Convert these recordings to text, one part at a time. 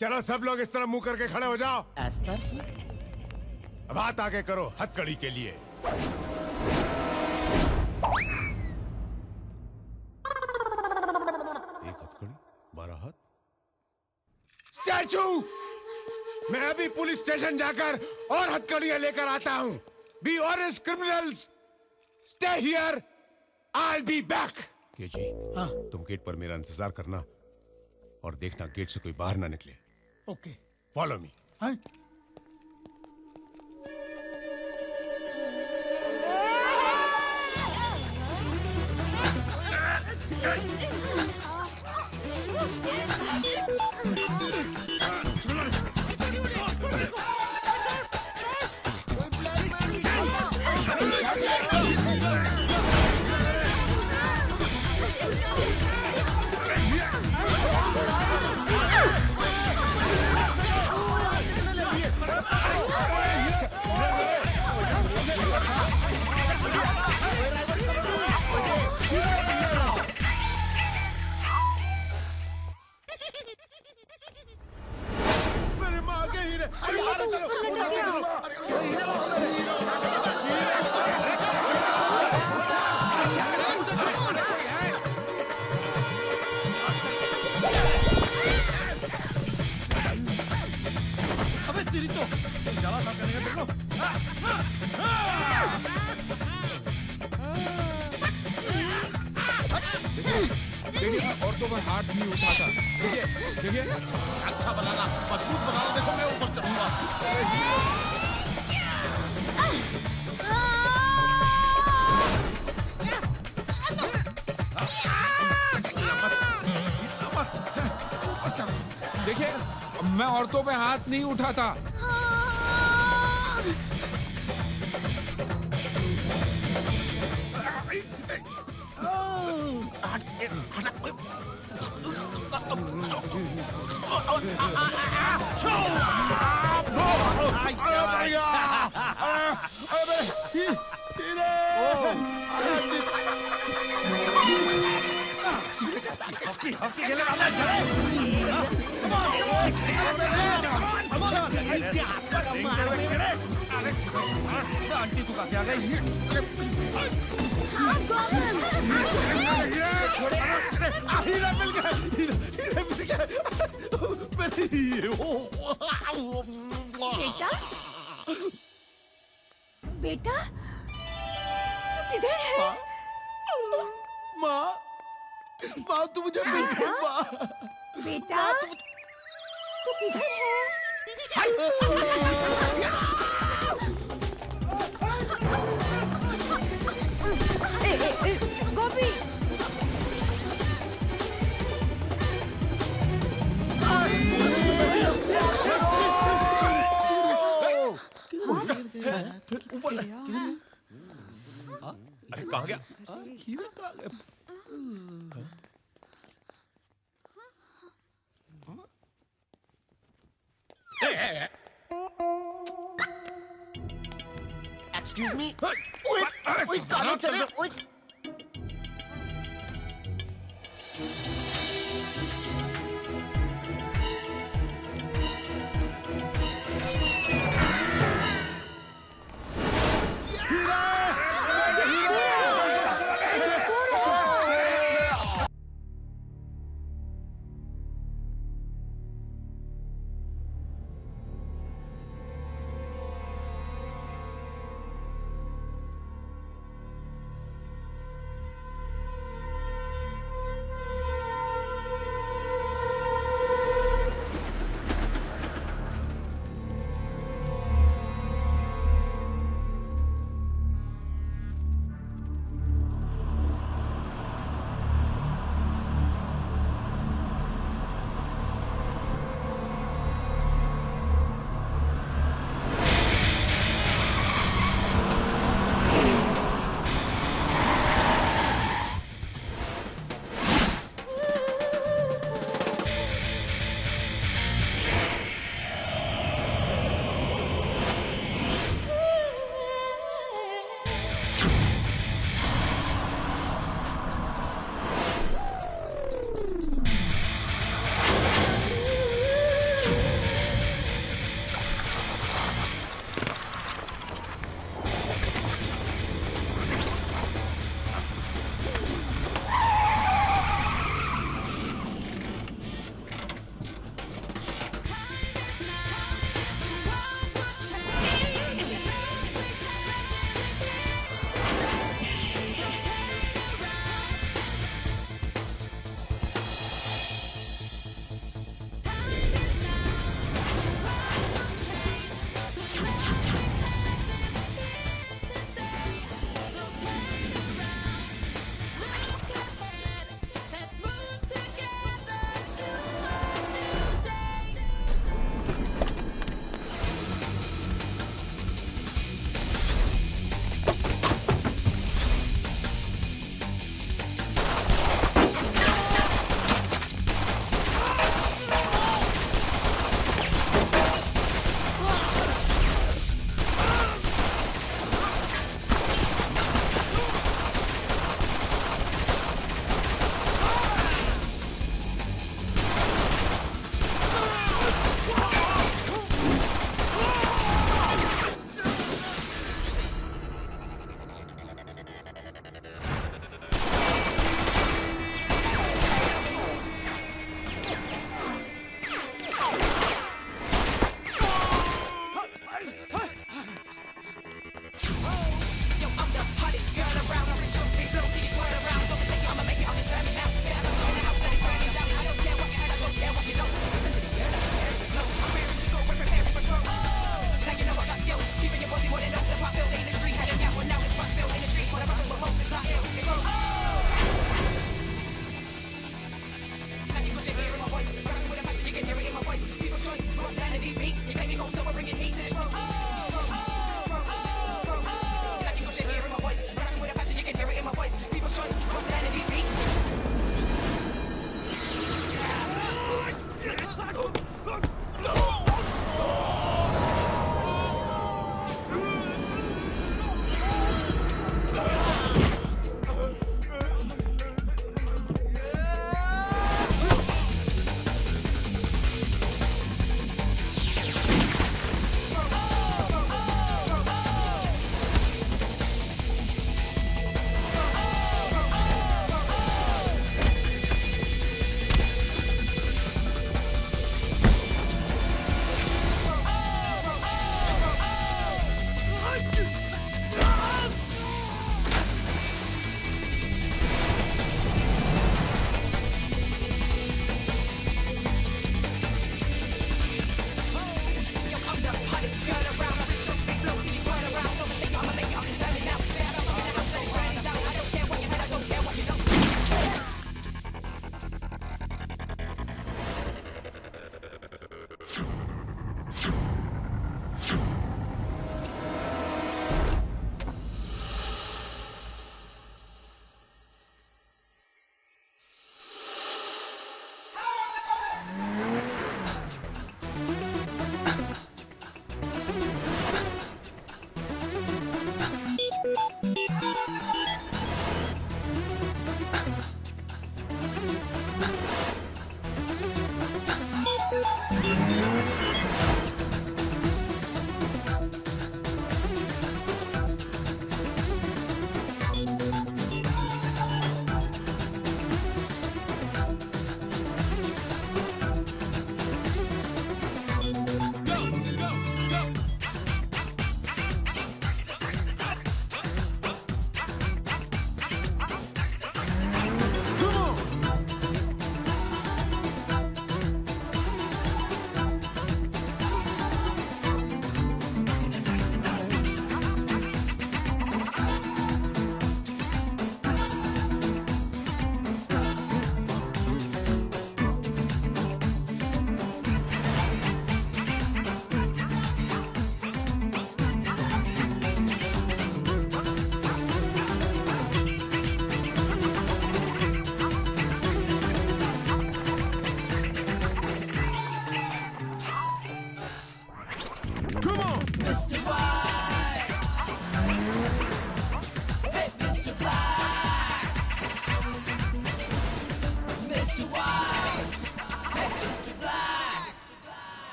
चलो सब लोग इस तरह मुंह करके खड़े हो जाओ। अब हाथ आगे करो हथकड़ी के लिए। एक हथकड़ी 12 हाथ। स्टैचू, मैं अभी पुलिस स्टेशन जाकर और हथकड़ियां लेकर आता हूं। Be honest criminals, stay here, I be back. KG, हाँ? तुम गेट पर मेरा इंतजार करना और देखना गेट से कोई बाहर ना निकले। Okay, follow me. हाँ? मेरे माँ के हीरे। अरे यार, चलो, अबे चिरितो, जाला साफ करने का देखो। देखिए औरतों पर हाथ नहीं उठाता। देखिए देखिए, अच्छा बनाना, मजबूत बनाना। देखो मैं ऊपर चढ़ूंगा। देखिए मैं औरतों पे हाथ नहीं उठाता। आंटी तू कैसे आ गई? हीरा मिल गया, हीरा मिल गया। बेटा, बेटा, तू किधर है? माँ, माँ तू मुझे मिल गई माँ। बेटा, तू किधर है? गोपी, अरे कहाँ गया? हीरा कहाँ गया? Excuse me? Wait, कानून चल रहा। Wait.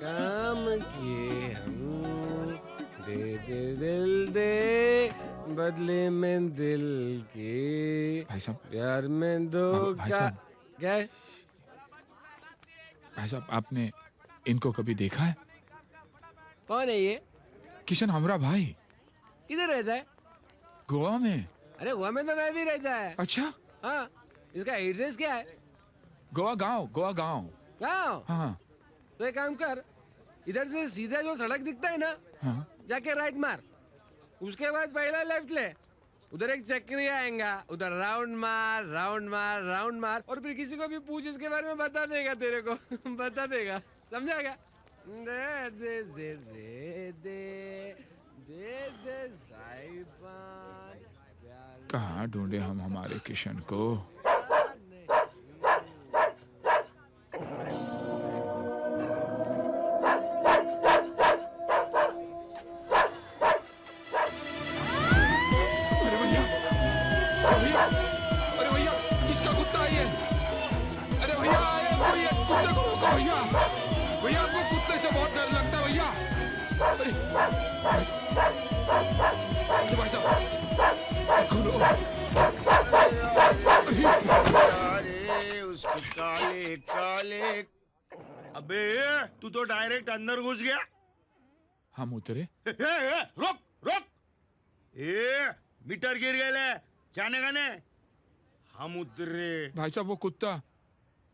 काम किए हम, दे दे दिल दे बदले में दिल के, भाई साहब, प्यार में दो भाई का साहब। क्या है? भाई साहब आपने इनको कभी देखा है? कौन है ये? किशन हमारा भाई, किधर रहता है? गोवा में। अरे गोवा में तो मैं भी रहता है। अच्छा, हाँ, इसका एड्रेस क्या है? गोवा गांव, गोवा गांव। गाँव? हाँ तो एक काम कर, इधर से सीधा जो सड़क दिखता है ना, हाँ। जाके राइट मार, उसके बाद पहला लेफ्ट ले, उधर एक चक्री आएगा, उधर राउंड मार राउंड मार राउंड मार, और फिर किसी को भी पूछ इसके बारे में बता देगा तेरे को। बता देगा, समझा क्या? दे दे दे दे दे दे दे साहिबान, प्यार कहाँ ढूंढे हम हमारे किशन को? अरे भैया, भैया, अरे भैया, किसका कुत्ता है ये? अरे भैया, कोई ये कुत्ते को रोको भैया। भैया आपको कुत्ते से बहुत डर लगता है भैया। अरे भाई साहब, खोलो। अरे उसको काले काले, अबे तू तो डायरेक्ट अंदर घुस गया। हम उतरे। रोक रोक, ए मीटर गिर गए, जाने का ने। हम उतरे। भाई साहब वो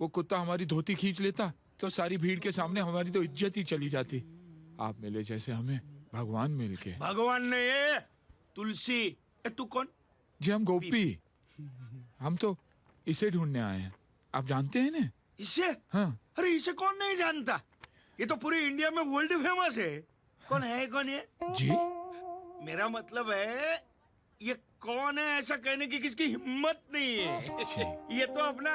कुत्ता हमारी धोती खींच लेता तो सारी भीड़ के सामने हमारी तो इज्जत ही चली जाती। आप मिले जैसे हमें भगवान मिल के। भगवान ने ये तुलसी, तू कौन? जी हम गोपी, हम तो इसे ढूंढने आए हैं। आप जानते हैं ना? इसे? हाँ। अरे इसे कौन नहीं जानता, ये तो पूरे इंडिया में वर्ल्ड फेमस है। कौन है कौन है? जी मेरा मतलब है ये कौन है ऐसा कहने की किसकी हिम्मत नहीं है। ये तो अपना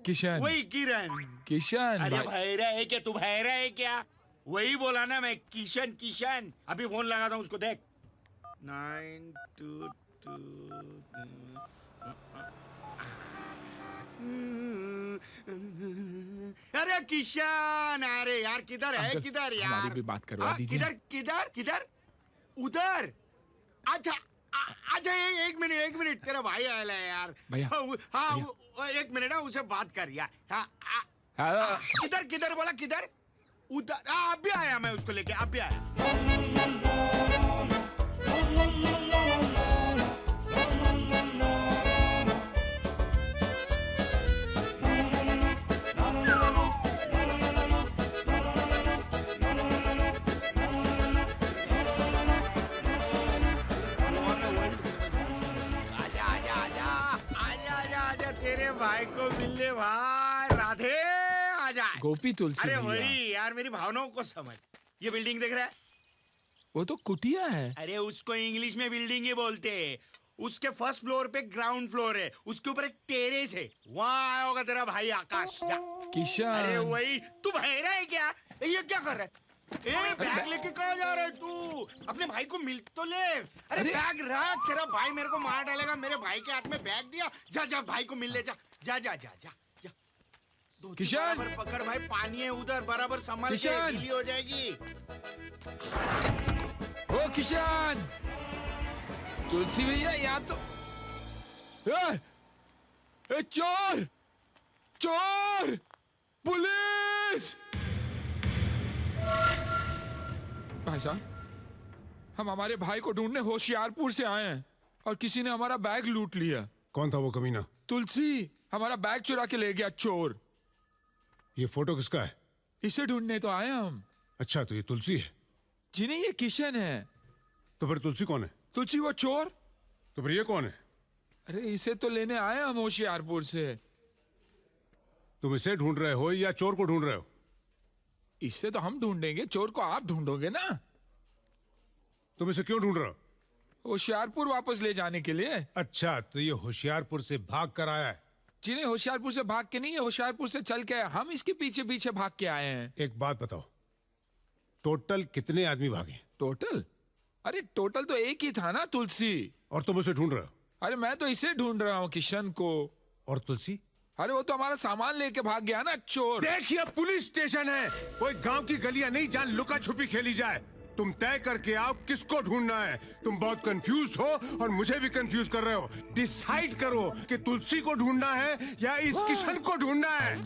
किशन। वही किरण। किशन अरे भाई। भैरा है क्या तू? भैरा है क्या? वही बोला ना मैं, किशन किशन। अभी फोन लगाता हूँ उसको, देख। 922 अरे किशन, अरे यार किधर है? अंकल, किधर यार? हमारी भी बात करवा दीजिए। किधर किधर किधर? उधर। अच्छा अच्छा, एक मिनट तेरा भाई आया है यार। भैया, हाँ एक मिनट ना, उसे बात कर यार। हाँ, किधर किधर बोला? किधर? उधर। अभी आया मैं उसको लेके, अभी आया। आजा तेरे भाई को मिलने भाई। राधे आजा। गोपी तुलसी अरे भैया। वही यार, मेरी भावनाओं को समझ। ये बिल्डिंग देख रहा है? वो तो कुटिया है। अरे उसको इंग्लिश में बिल्डिंग ही बोलते हैं। उसके फर्स्ट फ्लोर पे ग्राउंड फ्लोर है, उसके ऊपर एक टेरेस है, वहाँ आया होगा तेरा भाई आकाश। जा। किशन। अरे वही। तू बहरा है क्या? ये क्या कर रहा है? ए, बैग लेके कहाँ जा रहा है तू? अपने भाई को मिल तो ले। अरे बैग रख, तेरा भाई मेरे को मार डालेगा। मेरे भाई के हाथ में बैग दिया। जा जा भाई को मिल ले, जा जा जा जा जा, जा। किशन! बराबर पकड़ भाई, पानी है उधर, बराबर संभाल के, किशन! गीली हो जाएगी। ओ किशन, तुलसी भैया यहाँ तो ए, चोर चोर, पुलिस! भाई साहब, हम हमारे भाई को ढूंढने होशियारपुर से आए हैं और किसी ने हमारा बैग लूट लिया। कौन था वो कमीना? तुलसी हमारा बैग चुरा के ले गया चोर। ये फोटो किसका है? इसे ढूंढने तो आए हम। अच्छा, तो ये तुलसी है। जी नहीं, ये किशन है। तो फिर तुलसी कौन है? तुलसी वो चोर। तो फिर ये कौन है? अरे इसे तो लेने आए हम होशियारपुर से। तुम इसे ढूंढ रहे हो या चोर को ढूंढ रहे हो? इससे तो हम ढूंढेंगे, चोर को आप ढूंढोगे ना। तुम इसे क्यों ढूंढ रहे हो? होशियारपुर वापस ले जाने के लिए। अच्छा, तो ये होशियारपुर से भाग कर आया है। जी नहीं, होशियारपुर से भाग के नहीं है, होशियारपुर से चल के आए। हम इसके पीछे पीछे भाग के आए हैं। एक बात बताओ, टोटल कितने आदमी भागे? टोटल? अरे टोटल तो एक ही था ना, तुलसी। और तुम उसे ढूंढ रहे हो? अरे मैं तो इसे ढूंढ रहा हूँ, किशन को। और तुलसी? अरे वो तो हमारा सामान लेके भाग गया ना चोर। देखिए, पुलिस स्टेशन है, कोई गांव की गलियां नहीं जहां लुका छुपी खेली जाए। तुम तय करके आओ किसको ढूंढना है। तुम बहुत कंफ्यूज हो और मुझे भी कंफ्यूज कर रहे हो। डिसाइड करो कि तुलसी को ढूंढना है या इस किशन को ढूंढना है।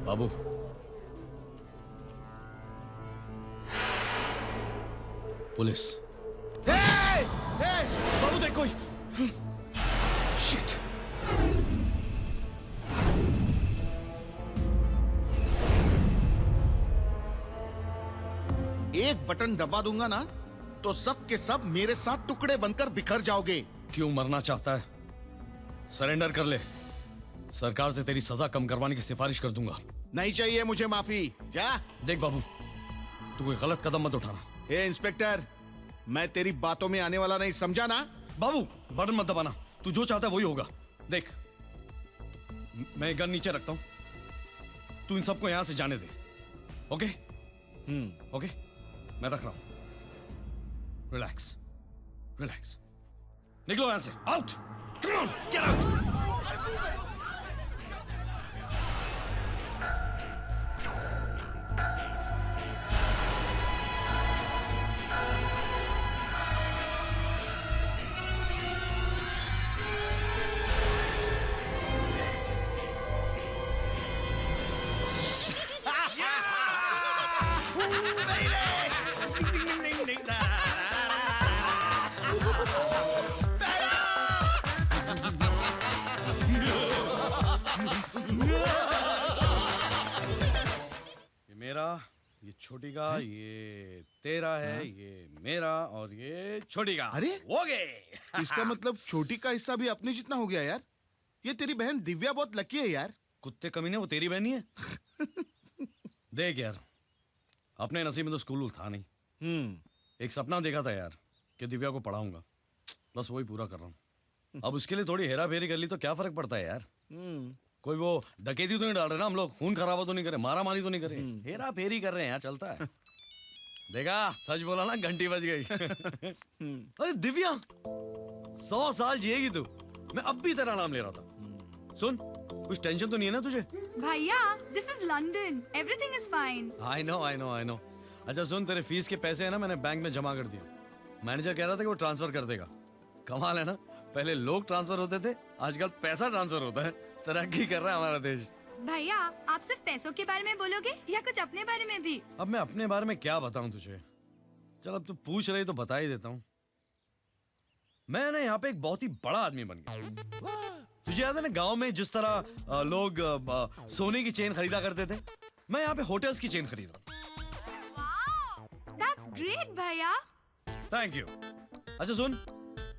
बाबू, पुलिस। बाबू देख कोई। शिट। एक बटन दबा दूंगा ना तो सब के सब मेरे साथ टुकड़े बनकर बिखर जाओगे। क्यों मरना चाहता है? सरेंडर कर ले, सरकार से तेरी सजा कम करवाने की सिफारिश कर दूंगा। नहीं चाहिए मुझे माफी, जा। देख बाबू, तू कोई गलत कदम मत उठाना। ए इंस्पेक्टर, मैं तेरी बातों में आने वाला नहीं, समझा ना? बाबू बटन मत दबाना, तू जो चाहता है वही होगा। देख, मैं गन नीचे रखता हूं, तू इन सबको यहां से जाने दे। ओके? ओके, मैं रख रहा हूं। Relax, relax. निकलो यहां से, out. Come on, get out. ये छोटी का, ये तेरा है, ये मेरा और ये छोटी का। अरे हो गए। इसका मतलब छोटी का हिस्सा भी अपने जितना हो गया यार। ये तेरी बहन दिव्या बहुत लकी है यार। कुत्ते कमीने, वो तेरी बहन ही है। देख यार, अपने नसीब में तो स्कूल था नहीं। एक सपना देखा था यार कि दिव्या को पढ़ाऊंगा, बस वही पूरा कर रहा हूँ। अब उसके लिए थोड़ी हेरा फेरी कर ली तो क्या फर्क पड़ता है यार। कोई वो डकैती तो नहीं डाल रहे ना हम लोग, खून खराबा तो नहीं करे, मारा मारी तो नहीं करे, हेरा फेरी कर रहे हैं यार, चलता है। देखा, सच बोला ना, घंटी बज गई। अरे दिव्या, 100 साल जिएगी तू, मैं अब भी तेरा नाम ले रहा था। सुन, कुछ टेंशन तो नहीं है ना तुझे? भैया, this is London. Everything is fine. I know. अच्छा सुन, तेरे फीस के पैसे है ना, मैंने बैंक में जमा कर दिए। मैनेजर कह रहा था कि वो ट्रांसफर कर देगा। कमाल है ना, पहले लोग ट्रांसफर होते थे, आजकल पैसा ट्रांसफर होता है। तरक्की कर रहा है हमारा देश। भैया, आप सिर्फ पैसों के बारे में बोलोगे या कुछ अपने बारे में भी? अब मैं अपने बारे में क्या बताऊं तुझे? चल अब तू पूछ रही तो बता ही देता हूँ। मैं ना यहाँ पे एक बहुत ही बड़ा आदमी बन गया। तुझे याद है ना, गांव में जिस तरह लोग सोने की चेन खरीदा करते थे, मैं यहाँ पे होटल्स की चेन खरीद रहा हूँ। Wow, that's great भैया। Thank you. अच्छा सुन,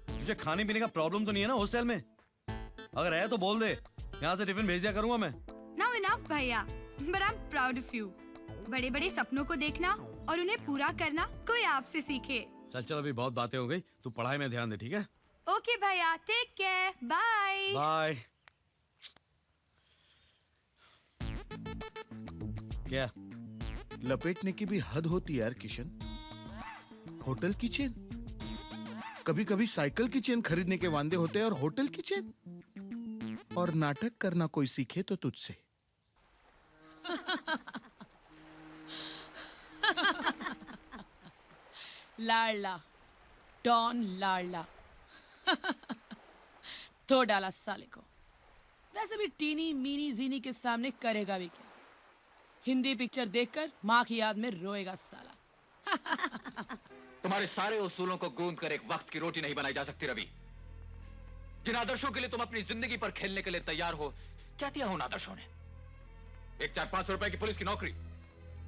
तुझे खाने पीने का प्रॉब्लम तो नहीं है ना हॉस्टल में? अगर है तो बोल दे, यहाँ से टिफिन भेज दिया करूंगा मैं। Now enough भैया, but I'm proud of you. बड़े-बड़े सपनों को देखना और उन्हें पूरा करना कोई आपसे सीखे। चल अभी बहुत बातें हो गई, तू पढ़ाई में ध्यान दे, ठीक है? ओके भैया, टेक केयर, बाय। बाय। क्या? लपेटने की भी हद होती है यार किशन। होटल की चेन, कभी कभी साइकिल की चेन खरीदने के वांदे होते हैं, और होटल की चेन। और नाटक करना कोई सीखे तो तुझसे। लाडला, डॉन लाडला। तो डाला साले को। वैसे भी टीनी मीनी जीनी के सामने करेगा भी क्या? हिंदी पिक्चर देखकर माँ की याद में रोएगा साला। तुम्हारे सारे उसूलों को गूंद कर एक वक्त की रोटी नहीं बनाई जा सकती रवि। जिन आदर्शों के लिए तुम अपनी जिंदगी पर खेलने के लिए तैयार हो, क्या दिया उन आदर्शों ने? एक 400-500 रुपए की पुलिस की नौकरी,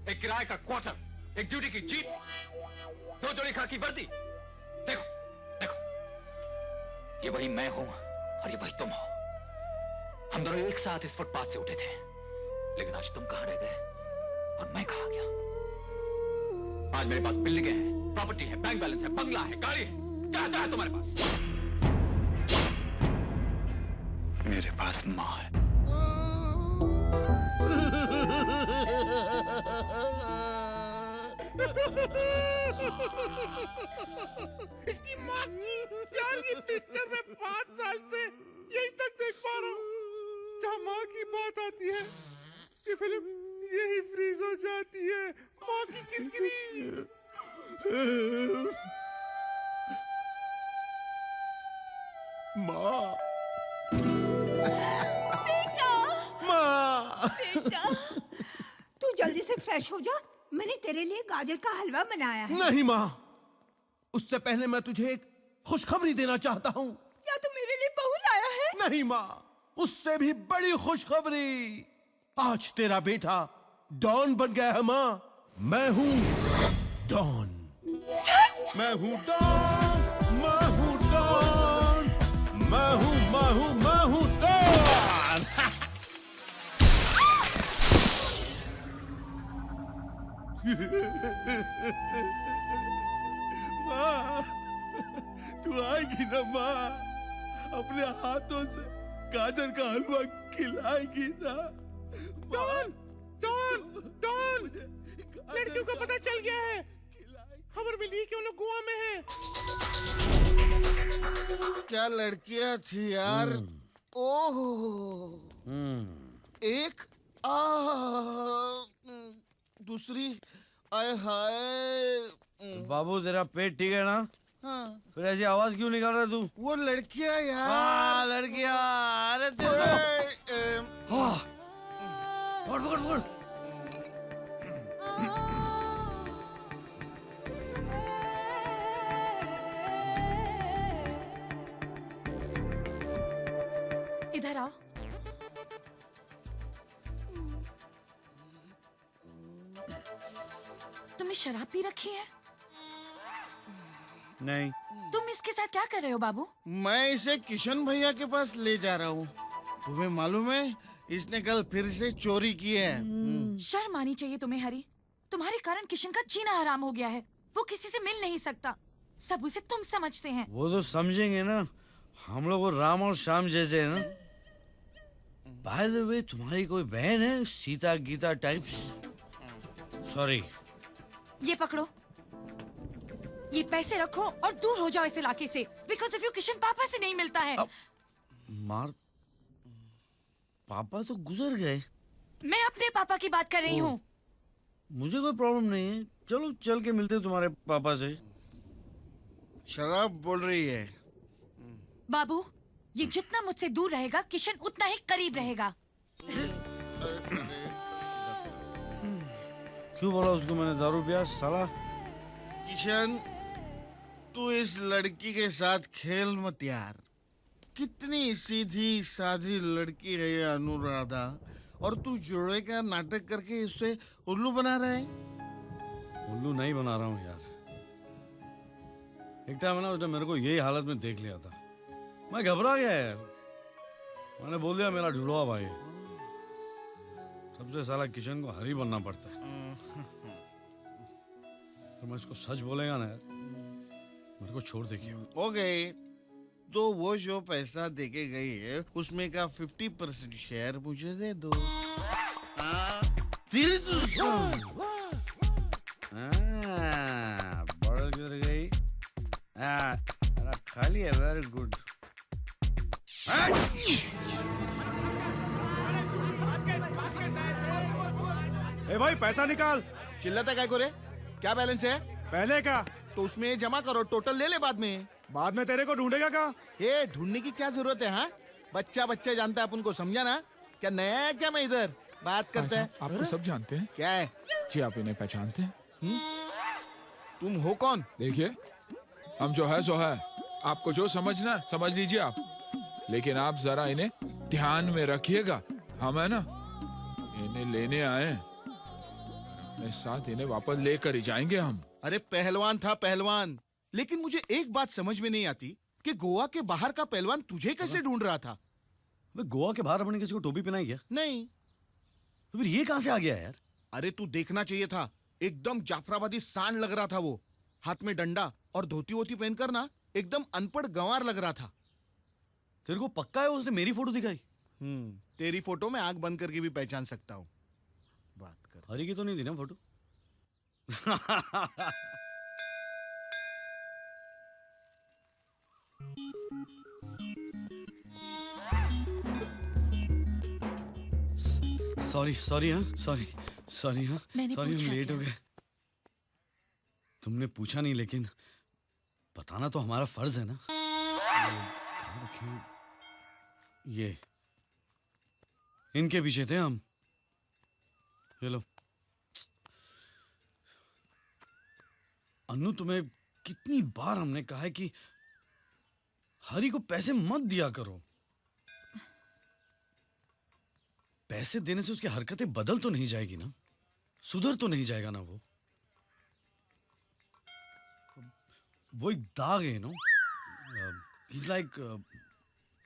एक किराए का क्वार्टर, एक ड्यूटी की जीप, 2 जोड़ी खाकी वर्दी। देखो देखो, ये वही मैं हूं और ये वही तुम हो। हम दोनों एक साथ इस फुटपाथ से उठे थे, लेकिन आज तुम कहां रह गए और मैं कहां गया? आज मेरे पास बिल्डिंगें हैं, प्रॉपर्टी है, बैंक बैलेंस है, बंगला है, गाड़ी है। क्या है तुम्हारे पास? मेरे पास मां है। इसकी माँ की यार, ये पिक्चर मैं 5 साल से यहीं तक देख पा रहा हूँ। जहाँ माँ की बात आती है, ये फिल्म यही फ्रीज हो जाती है। माँ की किरकिरी। माँ, बेटा, तू जल्दी से फ्रेश हो जा। मैंने तेरे लिए गाजर का हलवा बनाया है। नहीं माँ, उससे पहले मैं तुझे एक खुशखबरी देना चाहता हूँ। क्या तू मेरे लिए बहू लाया है? नहीं माँ, उससे भी बड़ी खुशखबरी। आज तेरा बेटा डॉन बन गया है माँ। मैं हूँ डॉन। सच? मैं हूँ डॉन, मैं हूँ डॉन, मैं हूँ डॉन। माँ, तू आएगी ना माँ? अपने हाथों से गाजर का हलवा खिलाएगी ना? डॉन, डॉन, डॉन, लड़कियों को पता चल गया है। खबर मिली कि वो लोग गोवा में हैं। क्या लड़कियां थी यार। ओह, एक दूसरी आए हाय। बाबू तेरा पेट ठीक है ना? हाँ, फिर ऐसी आवाज क्यों निकाल रहा है तू? वो लड़कियां यार। हाँ लड़कियां, अरे हाँ, पकड़ पकड़ पकड़। इधर आओ। तुमने शराब पी रखी है? नहीं। तुम इसके साथ क्या कर रहे हो बाबू? मैं इसे किशन भैया के पास ले जा रहा हूँ। तुम्हें मालूम है, इसने कल फिर से चोरी की है। शर्म आनी चाहिए तुम्हें हरी। तुम्हारे कारण किशन का जीना हराम हो गया है। वो किसी से मिल नहीं सकता। सब उसे तुम समझते हैं। वो तो समझेंगे ना, हम लोग वो राम और श्याम जैसे है ना। बाय द वे, तुम्हारी कोई बहन है सीता गीता टाइप्स? सॉरी। ये पकड़ो, ये पैसे रखो और दूर हो जाओ इस इलाके से। बिकॉज ऑफ यू किशन पापा से नहीं मिलता है। मार पापा तो गुजर गए। मैं अपने पापा की बात कर रही हूँ। मुझे कोई प्रॉब्लम नहीं है, चलो चल के मिलते हैं तुम्हारे पापा से। शराब बोल रही है। बाबू, ये जितना मुझसे दूर रहेगा किशन उतना ही करीब रहेगा। क्यों बोला उसको मैंने दारू पिया साला? किशन, तू इस लड़की के साथ खेल मत यार। कितनी सीधी साधी लड़की है ये अनुराधा, और तू जोड़े का नाटक करके उससे उल्लू बना रहा है। उल्लू नहीं बना रहा हूँ यार। एक टाइम है ना, उसने मेरे को यही हालत में देख लिया था, मैं घबरा गया यार। मैंने बोल दिया मेरा जुड़वा भाई है। सबसे साला किशन को हरी बनना पड़ता है। तो मैं इसको सच बोलेगा ना यार, मेरे को छोड़ देखिए। ओके, तो वो जो पैसा देके गई है उसमें का 50% शेयर मुझे दे दो। तेरी तो बॉटल किधर गई? खाली है, वेरी गुड। ए भाई पैसा निकाल। चिल्लाता काय को रे? क्या बैलेंस है? पहले का तो उसमें जमा करो, टोटल ले ले बाद में। बाद में तेरे को ढूंढेगा का? ये ढूंढने की क्या जरूरत है? हाँ, बच्चा बच्चा जानता है अपन को, समझा ना? क्या नया है क्या? मैं इधर बात करता है। आप तो सब जानते हैं। क्या है? जी आप इन्हें पहचानते हैं? तुम हो कौन? देखिए, हम जो है सो है। आपको जो समझना है समझ लीजिए आप, लेकिन आप जरा इन्हें ध्यान में रखिएगा। हम है ना, इन्हें लेने आए हैं, अपने साथ इन्हें वापस लेकर ही जाएंगे हम। अरे पहलवान था पहलवान, लेकिन मुझे एक बात समझ में नहीं आती कि गोवा के बाहर का पहलवान तुझे कैसे ढूंढ रहा था? गोवा के बाहर अपने किसी को टोपी पहनाई क्या? नहीं। तो फिर ये कहां से आ गया यार? अरे तू देखना चाहिए था, एकदम जाफराबादी सांड लग रहा था वो। हाथ में डंडा और धोती वोती पहनकर ना एकदम अनपढ़ गंवार लग रहा था। तेरे को पक्का है उसने मेरी फोटो दिखाई? तेरी फोटो में आंख बंद करके भी पहचान सकता हूँ। बात कर। हरी की तो नहीं थी ना फोटो? सॉरी हाँ, सॉरी हाँ, मैंने सॉरी हम पूछा लेट हो क्या? गए। तुमने पूछा नहीं, लेकिन बताना तो हमारा फर्ज है ना। कहाँ रखे हैं? ये इनके पीछे थे हम। ये लो। अन्नू, तुम्हें कितनी बार हमने कहा है कि हरी को पैसे मत दिया करो। पैसे देने से उसकी हरकतें बदल तो नहीं जाएगी ना, सुधर तो नहीं जाएगा ना वो एक दाग है no, is like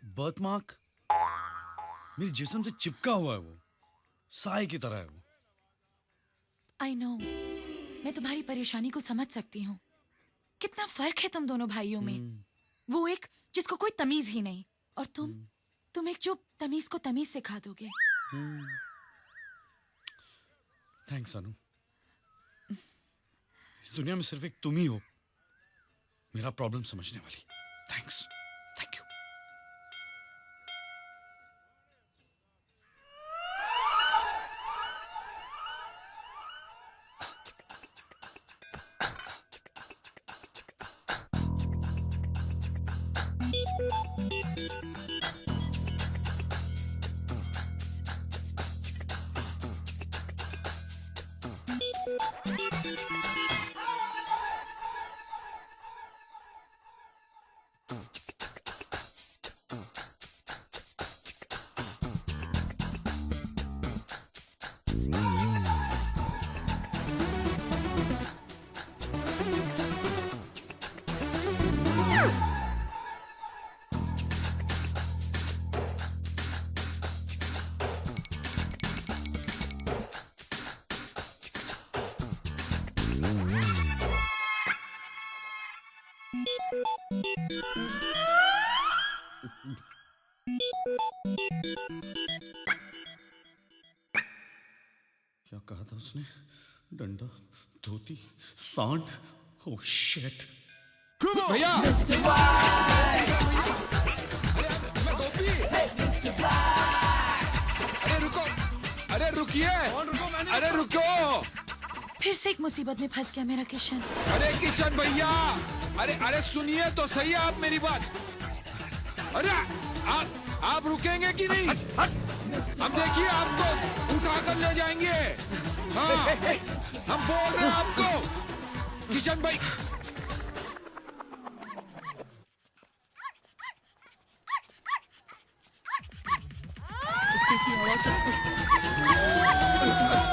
birth mark. मेरे जिस्म से चिपका हुआ है वो, साए की तरह है वो। आई नो, मैं तुम्हारी परेशानी को समझ सकती हूँ। कितना फर्क है तुम दोनों भाइयों में। वो एक जिसको कोई तमीज ही नहीं, और तुम एक जो तमीज को तमीज सिखा दोगे। थैंक्स अनु। इस दुनिया में सिर्फ एक तुम ही हो मेरा प्रॉब्लम समझने वाली। Thanks, thank you. क्या कहा था उसने? डंडा, धोती, सांड। Oh shit. भैया रुकिए। अरे रुको। फिर से एक मुसीबत में फंस गया मेरा किशन। अरे किशन भैया, अरे सुनिए तो सही आप मेरी बात। अरे आप रुकेंगे कि नहीं? हम देखिए आपको उठा कर ले जाएंगे। हाँ, हम बोल रहे हैं आपको किशन भाई।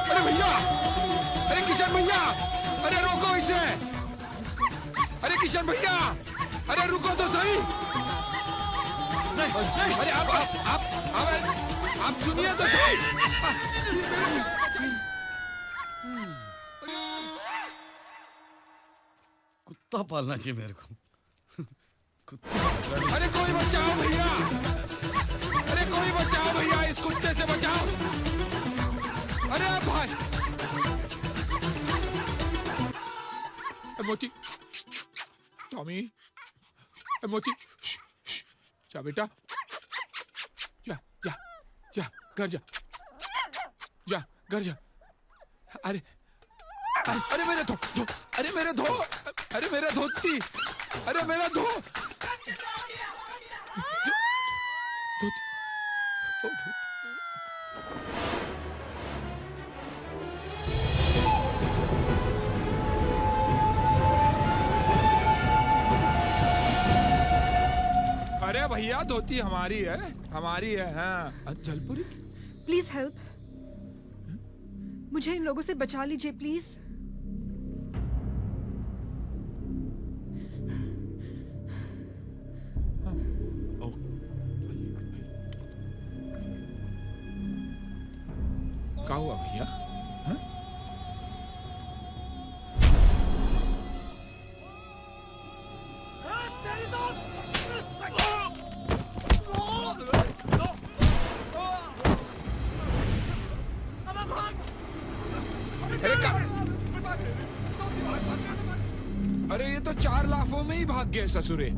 अरे भैया, अरे किशन भैया, अरे रोको इसे। अरे किशन भैया, अरे रुको तो सही। अरे आप सुनिए तो सही। कुत्ता पालना चाहिए मेरे को। अरे कोई बचाओ भैया, अरे कोई बचाओ भैया, इस कुत्ते से बचाओ। अरे आप भाई मोती, टॉमी, मोती, जा बेटा, जा जा जा घर जा, जा घर जा। अरे मेरे धो, अरे मेरे धो, अरे मेरे धोती, अरे मेरा धो, अरे भैया धोती हमारी है। हाँ जलपुरी, प्लीज हेल्प, मुझे इन लोगों से बचा लीजिए प्लीज। क्या हुआ भैया? हाँ? अरे ये तो 4 लाफों में ही भाग गए ससुरे।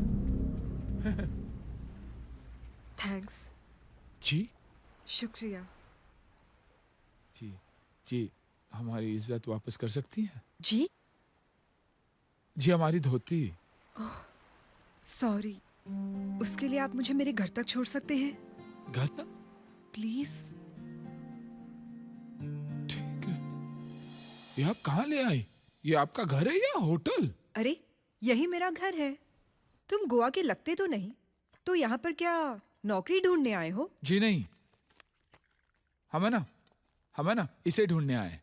थैंक्स। जी शुक्रिया। जी हमारी इज्जत वापस कर सकती हैं? जी हमारी धोती। सॉरी, उसके लिए आप मुझे मेरे घर तक छोड़ सकते हैं? घर तक? प्लीज। ठीक है। ये आप कहाँ ले आई? ये आपका घर है या होटल? अरे यही मेरा घर है। तुम गोवा के लगते तो नहीं, तो यहाँ पर क्या नौकरी ढूंढने आए हो? जी नहीं, हम है ना इसे ढूंढने आए।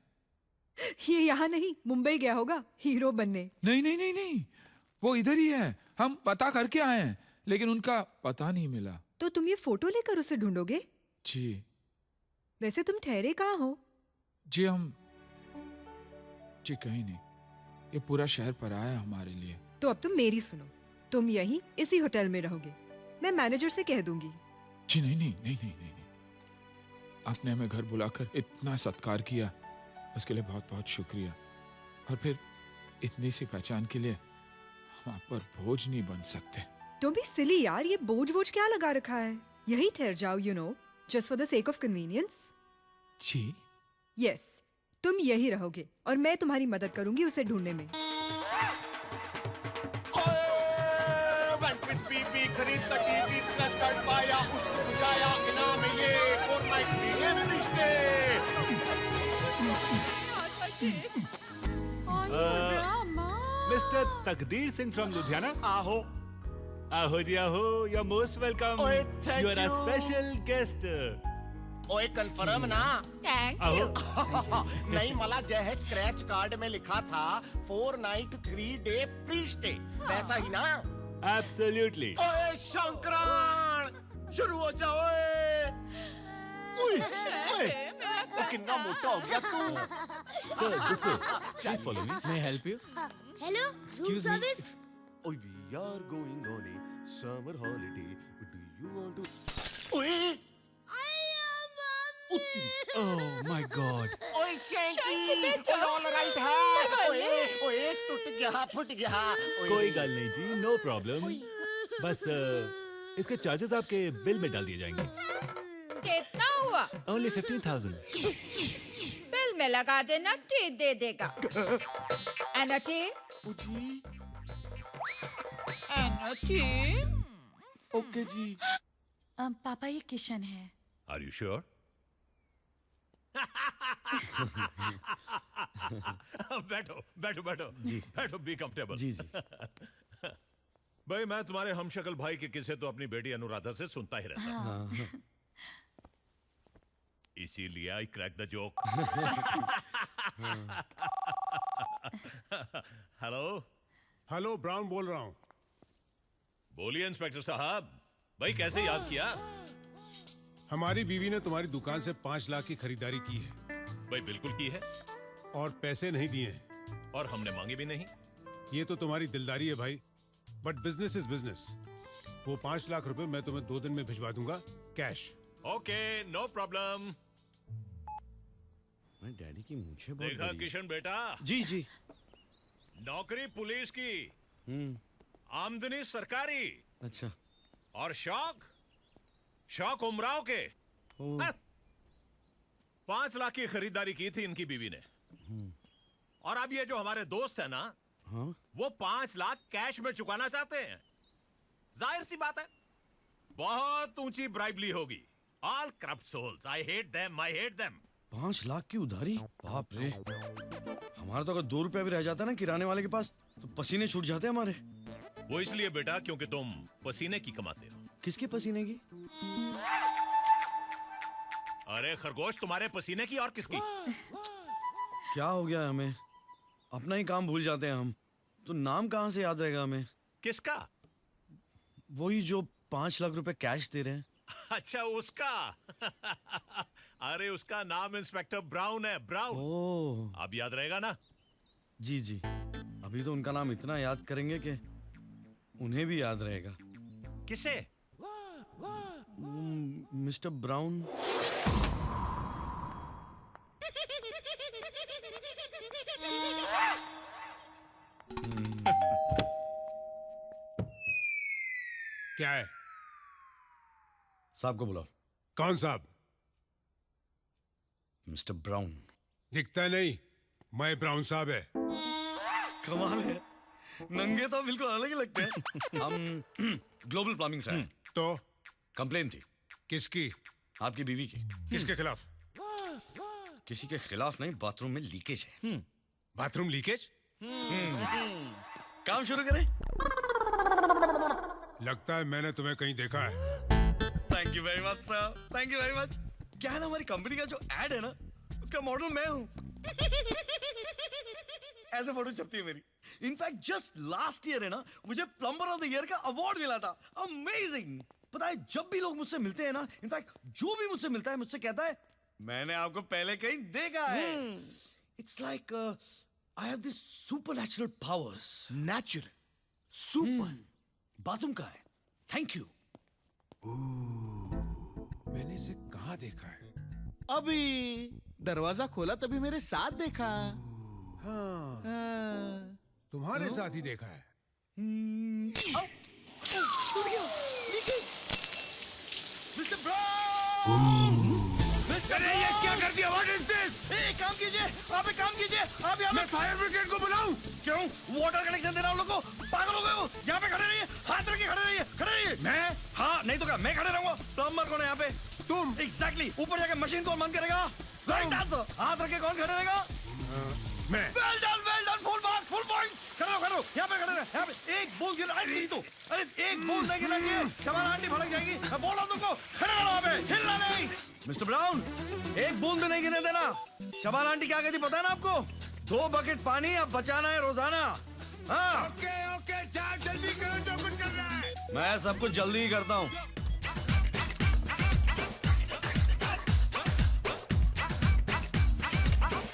ये यहाँ नहीं, मुंबई गया होगा हीरो बनने। नहीं, वो इधर ही है। हम पता करके आए हैं, लेकिन उनका पता नहीं मिला। तो तुम ये फोटो लेकर उसे ढूंढोगे? जी। वैसे तुम ठहरे कहाँ हो? जी कहीं नहीं, ये पूरा शहर पराया है हमारे लिए। तो अब तुम मेरी सुनो, तुम यहीं इसी होटल में रहोगे। मैं मैनेजर से कह दूंगी। जी नहीं, आपने हमें घर बुलाकर इतना सत्कार किया, उसके लिए बहुत बहुत शुक्रिया। और फिर इतनी सी पहचान के लिए हम आप पर बोझ नहीं बन सकते। तुम भी सिली यार, ये बोझ क्या लगा रखा है? यही ठहर जाओ, just for the sake of convenience. जी यस, तुम यही रहोगे और मैं तुम्हारी मदद करूंगी उसे ढूंढने में। खरीद का टीवी स्क्रैच कार्ड पाया, उसको बुझाया, इनाम मिले 4 नाइट मिस्टर तकदीर सिंह फ्रॉम लुधियाना। आहो जी आहो, you are most welcome. You are a special guest. ओए कन्फर्म ना? Thank you. नहीं, मला जे है स्क्रैच कार्ड में लिखा था 4 नाइट 3 डे फ्री स्टे, वैसा ही ना? एब्सोल्युटली। ओए शंकरान, शुरू हो जाओ। कितना मोटा हो गया तू। Sir this way, please follow me. May I help you? Hello, room service. Oh, we are going on a summer holiday. Do you want to? ओए, Oh my God. ओए शैंकी, ऑल राइट है? ओए फुट गया। कोई गल नहीं जी, no problem. बस इसके चार्जेस आपके बिल में डाल दिए जाएंगे। कितना हुआ? हुआ? Only 15,000. बिल में लगा देना, टी दे देगा। एना टी? एना टी? ओके जी। पापा ये किशन है। Are you sure? बैठो बैठो बैठो जी। बैठो बी कंफर्टेबल जी जी। भाई मैं तुम्हारे हमशक्ल भाई के किस्से तो अपनी बेटी अनुराधा से सुनता ही रहता हाँ। इसीलिए I crack the joke hello hello brown बोल रहा हूँ। बोलिए इंस्पेक्टर साहब, भाई कैसे याद किया? हमारी बीवी ने तुम्हारी दुकान से 5 लाख की खरीदारी की है भाई बिल्कुल की है, और पैसे नहीं दिए हैं। और हमने मांगे भी नहीं। ये तो तुम्हारी दिलदारी है भाई, बट बिजनेस इज बिजनेस। वो 5 लाख रुपए मैं तुम्हें 2 दिन में भिजवा दूंगा, कैश। Okay no problem. मैं डैडी की मूंछें बहुत देखा बड़ी है। किशन बेटा, जी जी। नौकरी पुलिस की, हम्म। आमदनी सरकारी, अच्छा। और शौक उमराव के। ओ। 5 लाख की खरीदारी की थी इनकी बीवी ने, और अब ये जो हमारे दोस्त है ना, हाँ? वो 5 लाख कैश में चुकाना चाहते हैं। जाहिर सी बात है, बहुत ऊंची ब्राइबली होगी। All corrupt souls, I hate them, I hate them. 5 lakh की उधारी, बाप रे। हमारा तो अगर 2 रुपया भी रह जाता ना किराने वाले के पास, तो पसीने छूट जाते हमारे। वो इसलिए बेटा क्योंकि तुम पसीने की कमाते हो। किसके पसीने की? अरे खरगोश, तुम्हारे पसीने की और किसकी? क्या हो गया हमें? अपना ही काम भूल जाते हैं हम। तो नाम कहाँ से याद रहेगा हमें? किसका? वही जो 5 लाख रुपए कैश दे रहे हैं। अच्छा उसका। अरे उसका नाम इंस्पेक्टर ब्राउन है, ब्राउन। ओह। अब याद रहेगा ना? जी जी। अभी तो उनका नाम इतना याद करेंगे कि उन्हें भी याद रहेगा। किसे? Mister brown. क्या है? साहब को बुलाओ। कौन साहब? Mister brown. दिखता नहीं, मैं ब्राउन साहब है। कमाल है, नंगे तो बिल्कुल अलग ही लगते हैं। हम ग्लोबल प्लम्बिंग से हैं। तो कंप्लेन थी। किसकी? आपकी बीवी की। किसके खिलाफ? किसी के खिलाफ नहीं, बाथरूम में लीकेज है। Bathroom leakage? काम शुरू करें? लगता है मैंने तुम्हें कहीं देखा है। Thank you very much sir, thank you very much. क्या है ना, हमारी कंपनी का जो एड है ना, उसका मॉडल मैं हूँ। ऐसे फोटो छपती है मेरी। इनफैक्ट जस्ट लास्ट ईयर है ना, मुझे प्लम्बर ऑफ द ईयर का अवार्ड मिला था। अमेजिंग। पता है, जब भी लोग मुझसे मिलते हैं ना, इनफैक्ट जो भी मुझसे मिलता है मुझसे कहता है मैंने आपको पहले कहीं देखा है। It's like I have this supernatural powers. Natural super. Bathroom का है। Thank you. मैंने इसे कहाँ देखा है? अभी दरवाजा खोला तभी मेरे साथ देखा। हाँ, हाँ। तुम्हारे साथ ही देखा है। Mister brown! अरे ये क्या कर दिया? What is this? एक काम कीजिए, आप एक काम कीजिए, आप यहाँ मैं फायर ब्रिगेड को बुलाऊं? क्यों? वाटर कनेक्शन दे रहा हूँ लोगों को। पागल हो गए हो? यहाँ पे खड़े रहिए, हाथ रख के खड़े रहिए, खड़े रहिए। मैं? हाँ, नहीं तो क्या, मैं खड़े रहूंगा। प्लम्बर कौन है यहाँ पे? तुम? एग्जैक्टली। ऊपर जाके मशीन कौन बंद करेगा? Right answer. हाथ रख के कौन खड़े रहेगा? मैं। Well done, full marks, full point. खड़े रहो, यहाँ पे खड़े रहे, यहाँ पे। एक बॉल गिरा, अरे तो, अरे एक बॉल नहीं गिरा चाहिए, शबाना आंटी भड़क जाएगी। मैं बोल रहा हूँ तुमको, खड़े रहो यहाँ पे, हिलना नहीं। मिस्टर ब्राउन, एक बूंद भी नहीं गिरने देना। शबाना आंटी क्या कहती पता है ना आपको? 2 बकेट पानी अब बचाना है रोजाना। हाँ। ओके ओके, जा जल्दी करो जो कुछ कर रहा है। मैं सब कुछ जल्दी ही करता हूँ।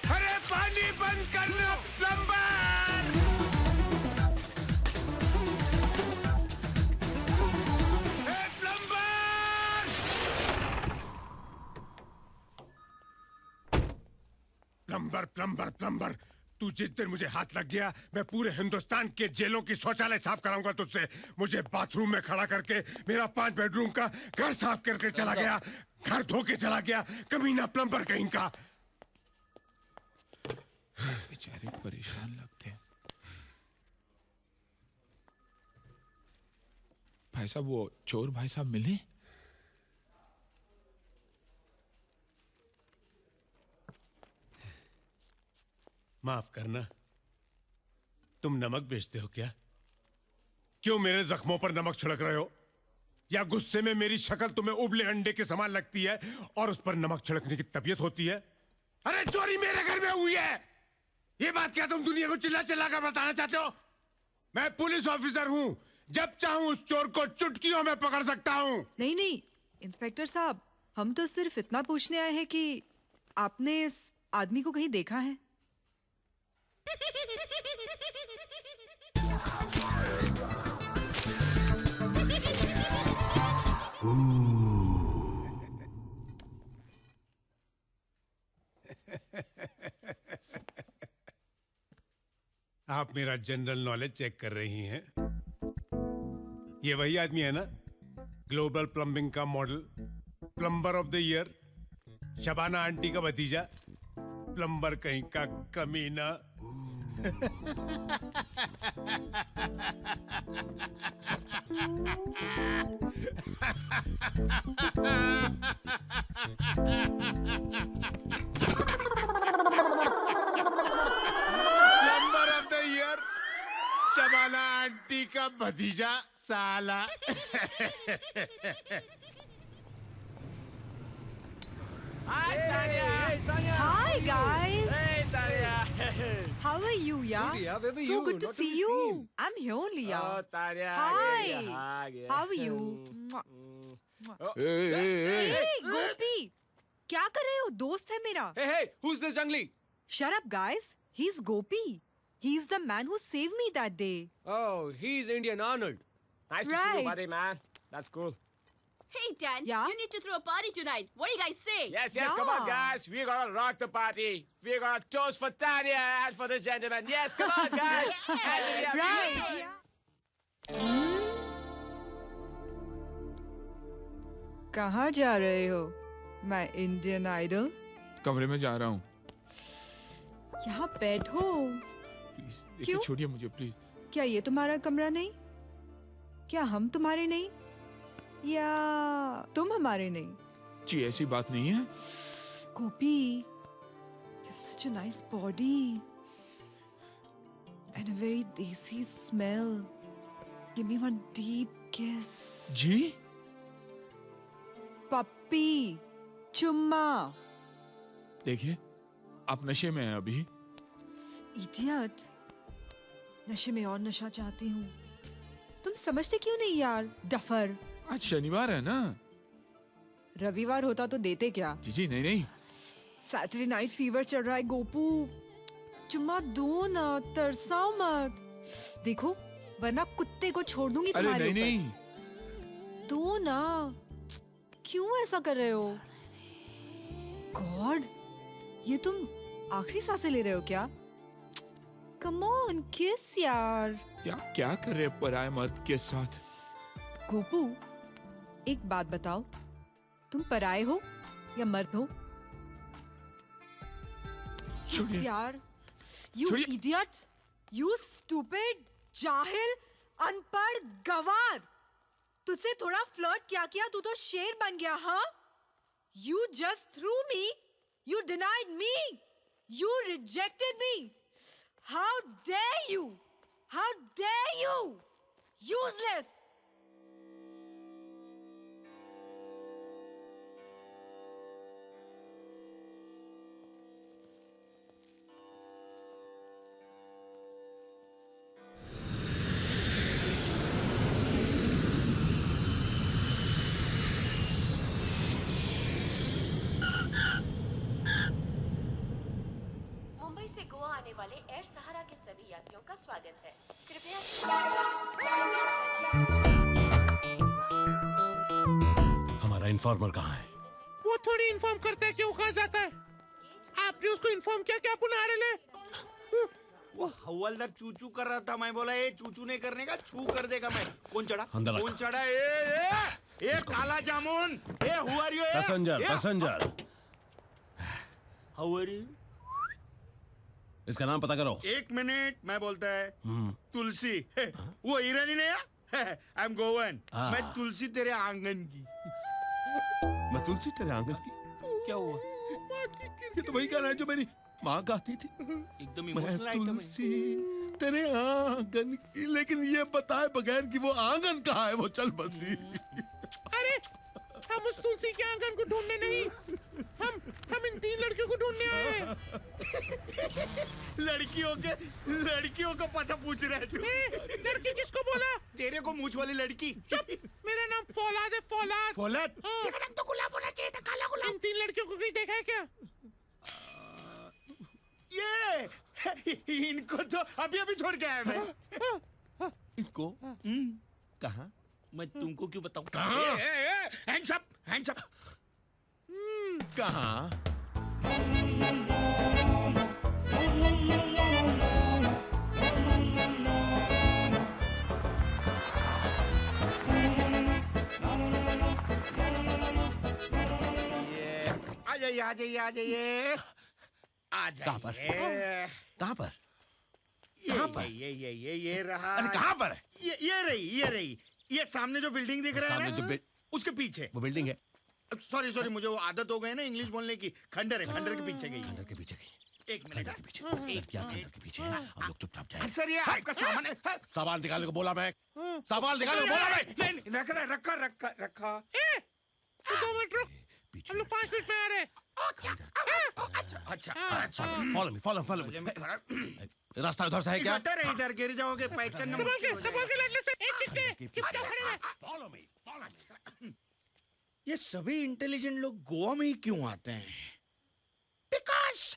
अरे पानी बंद करना प्लम्बर! प्लम्बर प्लम्बर प्लम्बर, तू जिस दिन मुझे हाथ लग गया, मैं पूरे हिंदुस्तान के जेलों की शौचालय साफ कराऊंगा तुझसे। मुझे बाथरूम में खड़ा करके मेरा 5 बेडरूम का घर साफ करके चला गया। घर धो के चला गया कमीना प्लम्बर कहीं का। बेचारे परेशान लगते हैं। भाई साहब वो चोर भाई साहब मिले? माफ करना, तुम नमक बेचते हो क्या? क्यों मेरे जख्मों पर नमक छिड़क रहे हो? या गुस्से में मेरी शक्ल तुम्हें उबले अंडे के समान लगती है और उस पर नमक छिड़कने की तबीयत होती है? अरे चोरी मेरे घर में हुई है, ये बात क्या तुम दुनिया को चिल्ला चिल्ला कर बताना चाहते हो? मैं पुलिस ऑफिसर हूं, जब चाहूं उस चोर को चुटकियों में पकड़ सकता हूं। नहीं नहीं इंस्पेक्टर साहब, हम तो सिर्फ इतना पूछने आए हैं कि आपने इस आदमी को कहीं देखा है? आप मेरा जनरल नॉलेज चेक कर रही हैं? ये वही आदमी है ना, ग्लोबल प्लम्बिंग का model, plumber of the year, Shabana aunty का भतीजा, प्लम्बर कहीं का कमीना। Plumber of the year, Shabana aunty का भतीजा साला। Hi guys. Hey Tanya. How are you, yeah? Good, yeah. Where were So you? good to Not see be you. seen. I'm here only, yeah. Oh Tanya. Hi. Yeah. How are you? Hey, Hey, गोपी, क्या कर रहे हो? दोस्त है मेरा. hey, who's this jungly? Shut up, guys. He's Gopi. He's the man who saved me that day. Oh, he's Indian Arnold. Nice to see Right. you, buddy, man. That's cool. Hey, Dan. Yeah? You need to throw a party tonight. What do you guys say? Yes, come on, guys. We're gonna rock the party. We're gonna toast for Tanya and for this gentleman. Yes, come on, guys. Right. कहाँ जा रहे हो? मैं Indian idol. कमरे में जा रहा हूँ। यहाँ बैठो. प्लीज क्यों? देखिए, छोड़िए मुझे प्लीज। क्या ये तुम्हारा कमरा नहीं? क्या हम तुम्हारे नहीं? या तुम हमारे नहीं? जी ऐसी बात नहीं है। गोपी, you have such a nice body and a very desi smell. Give me one deep kiss. जी? पप्पी, चुम्मा. देखिए, आप नशे में हैं अभी। Idiot. नशे में और नशा चाहती हूँ. तुम समझते क्यों नहीं यार, डफर. आज शनिवार है ना? रविवार होता तो देते क्या? जी नहीं नहीं। सैटरडे नाइट फीवर चल रहा है गोपू. चुम्मा दो ना, तरसाओ मत. देखो, वरना कुत्ते को छोड़ दूंगी अरे तुम्हारे नहीं ऊपर. नहीं। दो ना. क्यों ऐसा कर रहे हो? गॉड, ये तुम आखिरी सांसें ले रहे हो क्या? कम ऑन, किस यार. क्या कर रहे हैं पराये मर्द के साथ? गोपू, एक बात बताओ, तुम पराये हो या मर्द हो? किस यार. यू इडियट, यू स्टूपिड, जाहिल, अनपढ़, गवार. तुझसे थोड़ा फ्लर्ट किया तू तो शेर बन गया. हाँ, you just threw me, you denied me, you rejected me. How dare you, how dare you, useless. Mumbai से गोवा आने वाले एयर सहारा के सभी यात्रियों का स्वागत है. कृपया हमारा इन्फॉर्मर कहाँ है? वो थोड़ी इन्फॉर्म करता है क्यों कहाँ जाता है. आपने उसको इन्फॉर्म किया क्या पुनः आ रहे? वो हवलदार चूचू कर रहा था, मैं बोला ये चूचू नहीं करने का, छू कर देगा मैं. कौन चढ़ा? अंदर कौन चढ़ा? ए ए काला जामुन ए who are you passenger passenger how are you इसका नाम पता करो। एक मिनट मैं बोलता है तुलसी वो ईरानी नहीं है आई एम गोवन मैं तुलसी तेरे आंगन की मैं तुलसी तेरे आंगन की? क्या हुआ ये तो वही गाना है जो मेरी माँ गाती थी। एकदम मैं इमोशनल आइटम है तुलसी तेरे आंगन की, लेकिन ये बताए बगैर कि वो आंगन कहाँ है वो चल बसी। अरे हम उस तुलसी के आंगन को ढूंढने नहीं हम इन 3 लड़कियों को ढूंढने आए हैं। लड़कियों को पता पूछ रहे थे। लड़की किसको बोला? तेरे को मूछ वाली लड़की। चुप, मेरा नाम फौलाद है। फौलाद तेरा नाम तो गुलाब होना चाहिए था, काला गुलाब। इन 3 लड़कियों को कहीं देखा है क्या? ये इनको तो अभी छोड़ के आया मैं। इनको कहाँ? मैं तुमको क्यों बताऊं? कहाँ? Hands up. कहाँ? आ जाइए। कहाँ पर? कहाँ पर? ये रहा। अरे कहाँ पर है? ये रही ये सामने जो बिल्डिंग दिख रहा है ना, उसके पीछे वो बिल्डिंग है। सॉरी मुझे वो आदत हो गई ना इंग्लिश बोलने की। खंडर के पीछे गई। खंडर के पीछे गई। एक मिनट के पीछे लड़कियां खंडर के पीछे हैं। हम लोग चुपचाप जाएं। सर ये आपका सामान है। सामान निकालने को बोला मैं। सामान निकालने को बोला मैं। नहीं रखा 2 मिनट रुक, हम लोग 5 मिनट में आ रहे हैं। अच्छा फॉलो मी। रास्ता उधर से है क्या? इधर गिर जाओगे। पहचान फॉलो मी। ये सभी इंटेलिजेंट लोग गोवा में ही क्यों आते हैं? Because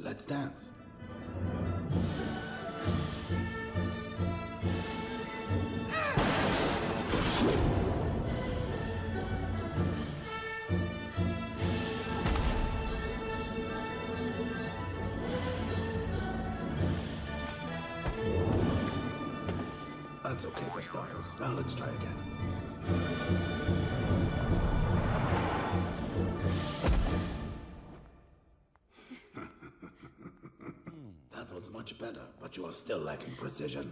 let's dance. That's okay for starters. Now let's try again. That was much better, but you are still lacking precision.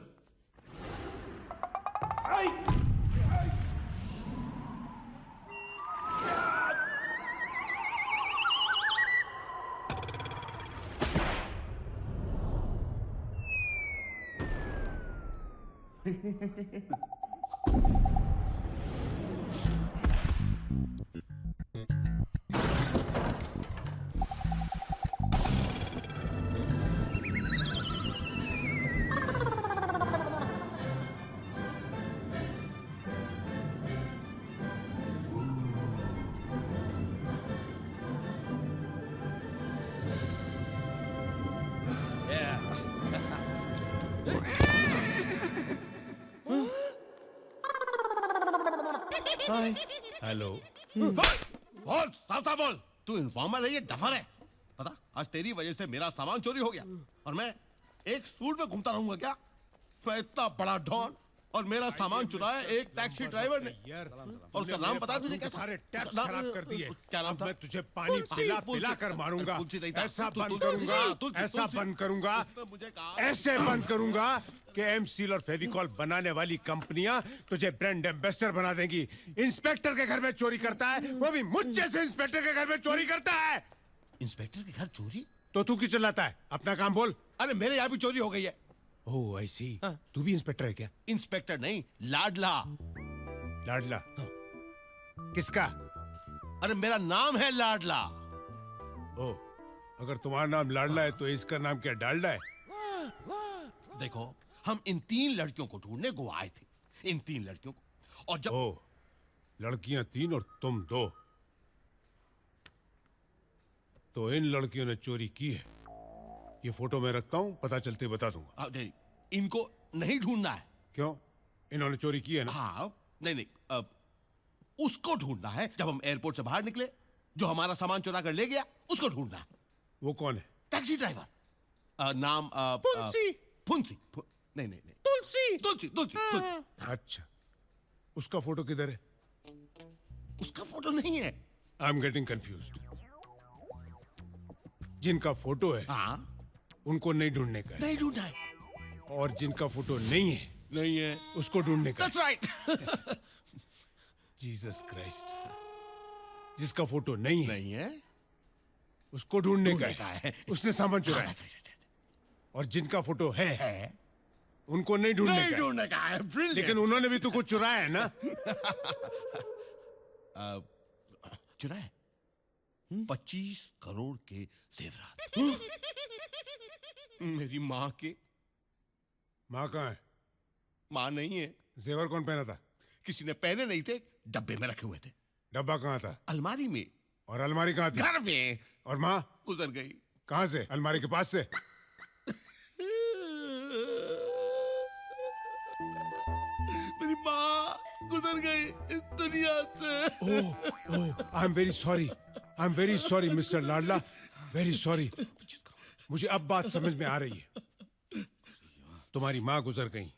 Hello. बोल सावता बोल। तू इन्फॉर्मर है, ये डफर है। पता आज तेरी वजह से मेरा सामान चोरी हो गया और मैं एक सूट में घूमता रहूंगा क्या? मैं इतना बड़ा डॉन और मेरा सामान चुराया एक टैक्सी ड्राइवर ने। और उसका नाम पता है तुझे? क्या सारे टैक्स खराब कर दिए। क्या नाम था? मैं तुझे पानी पिला कर मारूंगा। ऐसा बंद करूंगा ऐसे बंद करूंगा कि एम सील और फेविकॉल बनाने वाली कंपनियां तुझे ब्रांड एम्बेसडर बना देंगी। इंस्पेक्टर के घर में चोरी करता है, वो भी मुझ जैसे इंस्पेक्टर के घर में चोरी करता है। इंस्पेक्टर के घर चोरी? तो तू क्यों चिल्लाता है? अपना काम बोल। अरे मेरे यहाँ भी चोरी हो गई है। ओह आई सी। तू भी इंस्पेक्टर है क्या? इंस्पेक्टर नहीं, लाडला। लाडला? किसका? अरे मेरा नाम है लाडला। ओह, अगर तुम्हारा नाम लाडला है तो इसका नाम क्या डालडा है? देखो हम इन 3 लड़कियों को ढूंढने गोवा आए थे। इन 3 लड़कियों को। और जब लड़कियां 3 और तुम 2, तो इन लड़कियों ने चोरी की है। ये फोटो मैं रखता हूं, पता चलते बता दूंगा। नहीं, इनको नहीं ढूंढना है। क्यों? इन्होंने चोरी की है ना? हाँ, नहीं अब उसको ढूंढना है। जब हम एयरपोर्ट से बाहर निकले, जो हमारा सामान चुरा कर ले गया, उसको ढूंढना है। वो कौन है? टैक्सी ड्राइवर नाम फुंसी। फुंसी नहीं नहीं नहीं तुलसी। तुलसी तुलसी तुलसी। अच्छा, उसका फोटो किधर है? उसका फोटो नहीं है। I am getting confused. जिनका फोटो है हाँ उनको नहीं ढूंढने का है, नहीं ढूंढा है। और जिनका फोटो नहीं है नहीं है उसको ढूंढने का है। That's right. जीसस क्राइस्ट, जिसका फोटो नहीं है नहीं है उसको ढूंढने ढूंढने का का है। है। उसने सामान चुराया, और जिनका फोटो है उनको नहीं ढूंढने नहीं का है। ढूंढने का है। Brilliant. लेकिन उन्होंने भी तो कुछ चुराया है ना? चुराया 25 करोड़ के जेवरात। मेरी माँ के। माँ कहाँ है? माँ नहीं है। जेवर कौन पहना था? किसी ने पहने नहीं थे, डब्बे में रखे हुए थे। डब्बा कहाँ था? अलमारी में। और अलमारी कहाँ थी? घर में। और माँ गुजर गई। कहाँ से? अलमारी के पास से? मेरी माँ गुजर गई इस दुनिया से। I am very sorry, I am very sorry mister लाडला, वेरी सॉरी। मुझे अब बात समझ में आ रही है। तुम्हारी माँ गुजर गई,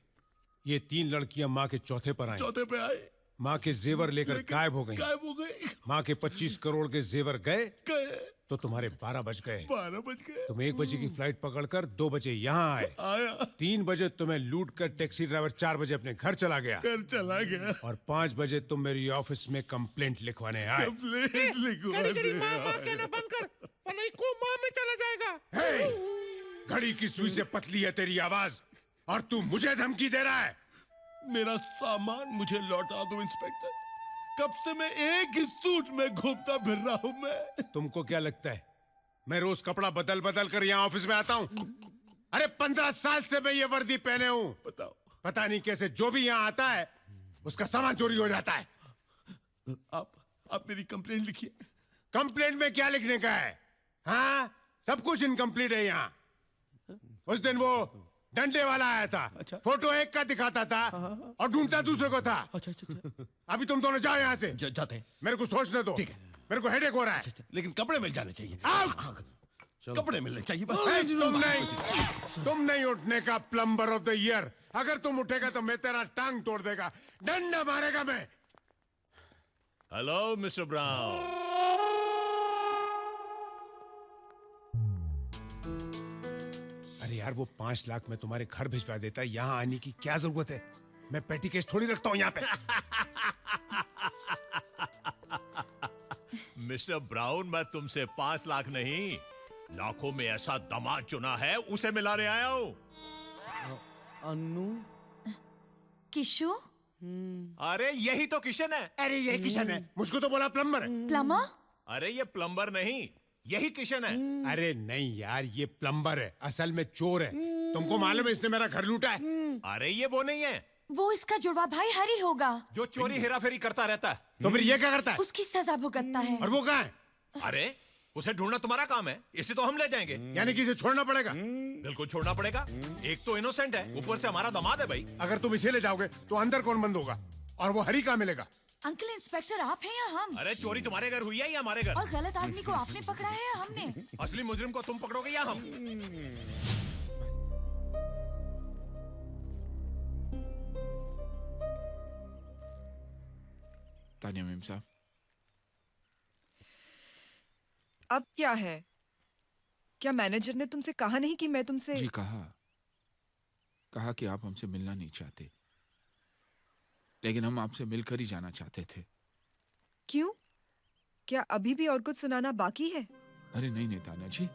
ये 3 लड़कियां माँ के चौथे पर आई। चौथे पे आए। माँ के जेवर लेकर गायब हो गई। गायब हो गई। माँ के 25 करोड़ के जेवर गए गए तो तुम्हारे 12 बज गए। 12 बज गए। तुम 1 बजे की फ्लाइट पकड़कर 2 बजे यहाँ आए। आया 3 बजे तुम्हें लूट कर टैक्सी ड्राइवर 4 बजे अपने घर चला गया। घर चला गया। और 5 बजे तुम मेरी ऑफिस में कंप्लेंट लिखवाने आए। कंप्लेंट लिखवाने माँ कहना बंद कर, वरना ये कोमा में चला जाएगा। हे! घड़ी की सुई से पतली है तेरी आवाज, और तू मुझे धमकी दे रहा है। मेरा सामान मुझे लौटा दो इंस्पेक्टर। कब से मैं एक ही सूट में घूमता फिर रहा हूं मैं। तुमको क्या लगता है मैं रोज कपड़ा बदल बदल कर यहाँ ऑफिस में आता हूँ? अरे 15 साल से मैं ये वर्दी पहने हूँ। बताओ। पता नहीं कैसे जो भी यहाँ आता है उसका सामान चोरी हो जाता है। आप मेरी कंप्लेंट लिखिए। कंप्लेंट में क्या लिखने का है? हाँ, सब कुछ इनकम्प्लीट है यहाँ। उस दिन वो डंडे वाला आया था। अच्छा। फोटो एक का दिखाता था और ढूंढता दूसरे को था। अच्छा अच्छा अच्छा। अभी तुम दोनों जाओ यहाँ से। जाते हैं। मेरे को सोचने दो। ठीक है। मेरे को हेडेक हो रहा है। लेकिन कपड़े मिल जाने चाहिए। आउट। कपड़े मिलने चाहिए बस। तुम नहीं उठने का प्लम्बर ऑफ द ईयर। अगर तुम उठेगा तो मैं तेरा टांग तोड़ देगा, डंडा मारेगा मैं। Hello mister brown. अरे यार, वो 5 लाख मैं तुम्हारे घर भिजवा देता, यहाँ आने की क्या जरूरत है? मैं पेटी केस थोड़ी रखता हूँ यहाँ पे। मिस्टर ब्राउन, मैं तुमसे 5 लाख नहीं, लाखों में ऐसा दामाद चुना है, उसे मिलाने आया हूँ। अन्नू किशु। अरे यही तो किशन है। अरे ये किशन है, मुझको तो बोला प्लम्बर है। प्लम्बर? अरे ये प्लम्बर नहीं, यही किशन है। अरे नहीं यार, ये प्लम्बर है, असल में चोर है। तुमको मालूम है इसने मेरा घर लूटा है। अरे ये वो नहीं है, वो इसका जुड़वा भाई हरी होगा, जो चोरी हेराफेरी करता रहता है। तो फिर ये क्या करता है? उसकी सजा भुगतता है। और वो कहाँ है? अरे उसे ढूंढना तुम्हारा काम है, इसे तो हम ले जाएंगे। यानी कि इसे छोड़ना पड़ेगा? बिल्कुल छोड़ना पड़ेगा। एक तो इनोसेंट है, ऊपर से हमारा दामाद है भाई। अगर तुम इसे ले जाओगे तो अंदर कौन बंद होगा? और वो हरी कहाँ मिलेगा? अंकल इंस्पेक्टर, आप हैं या हम? अरे चोरी तुम्हारे घर हुई है या हमारे घर? और गलत आदमी को आपने पकड़ा है या हमने? असली मुजरिम को तुम पकड़ोगे या हम? तानिया मेम साहब, अब क्या है? क्या मैनेजर ने तुमसे कहा नहीं कि मैं तुमसे? जी कहा कि आप हमसे मिलना नहीं चाहते, लेकिन हम आपसे मिलकर ही जाना चाहते थे। क्यों? क्या अभी भी और कुछ सुनाना बाकी है? अरे नहीं तानिया जी,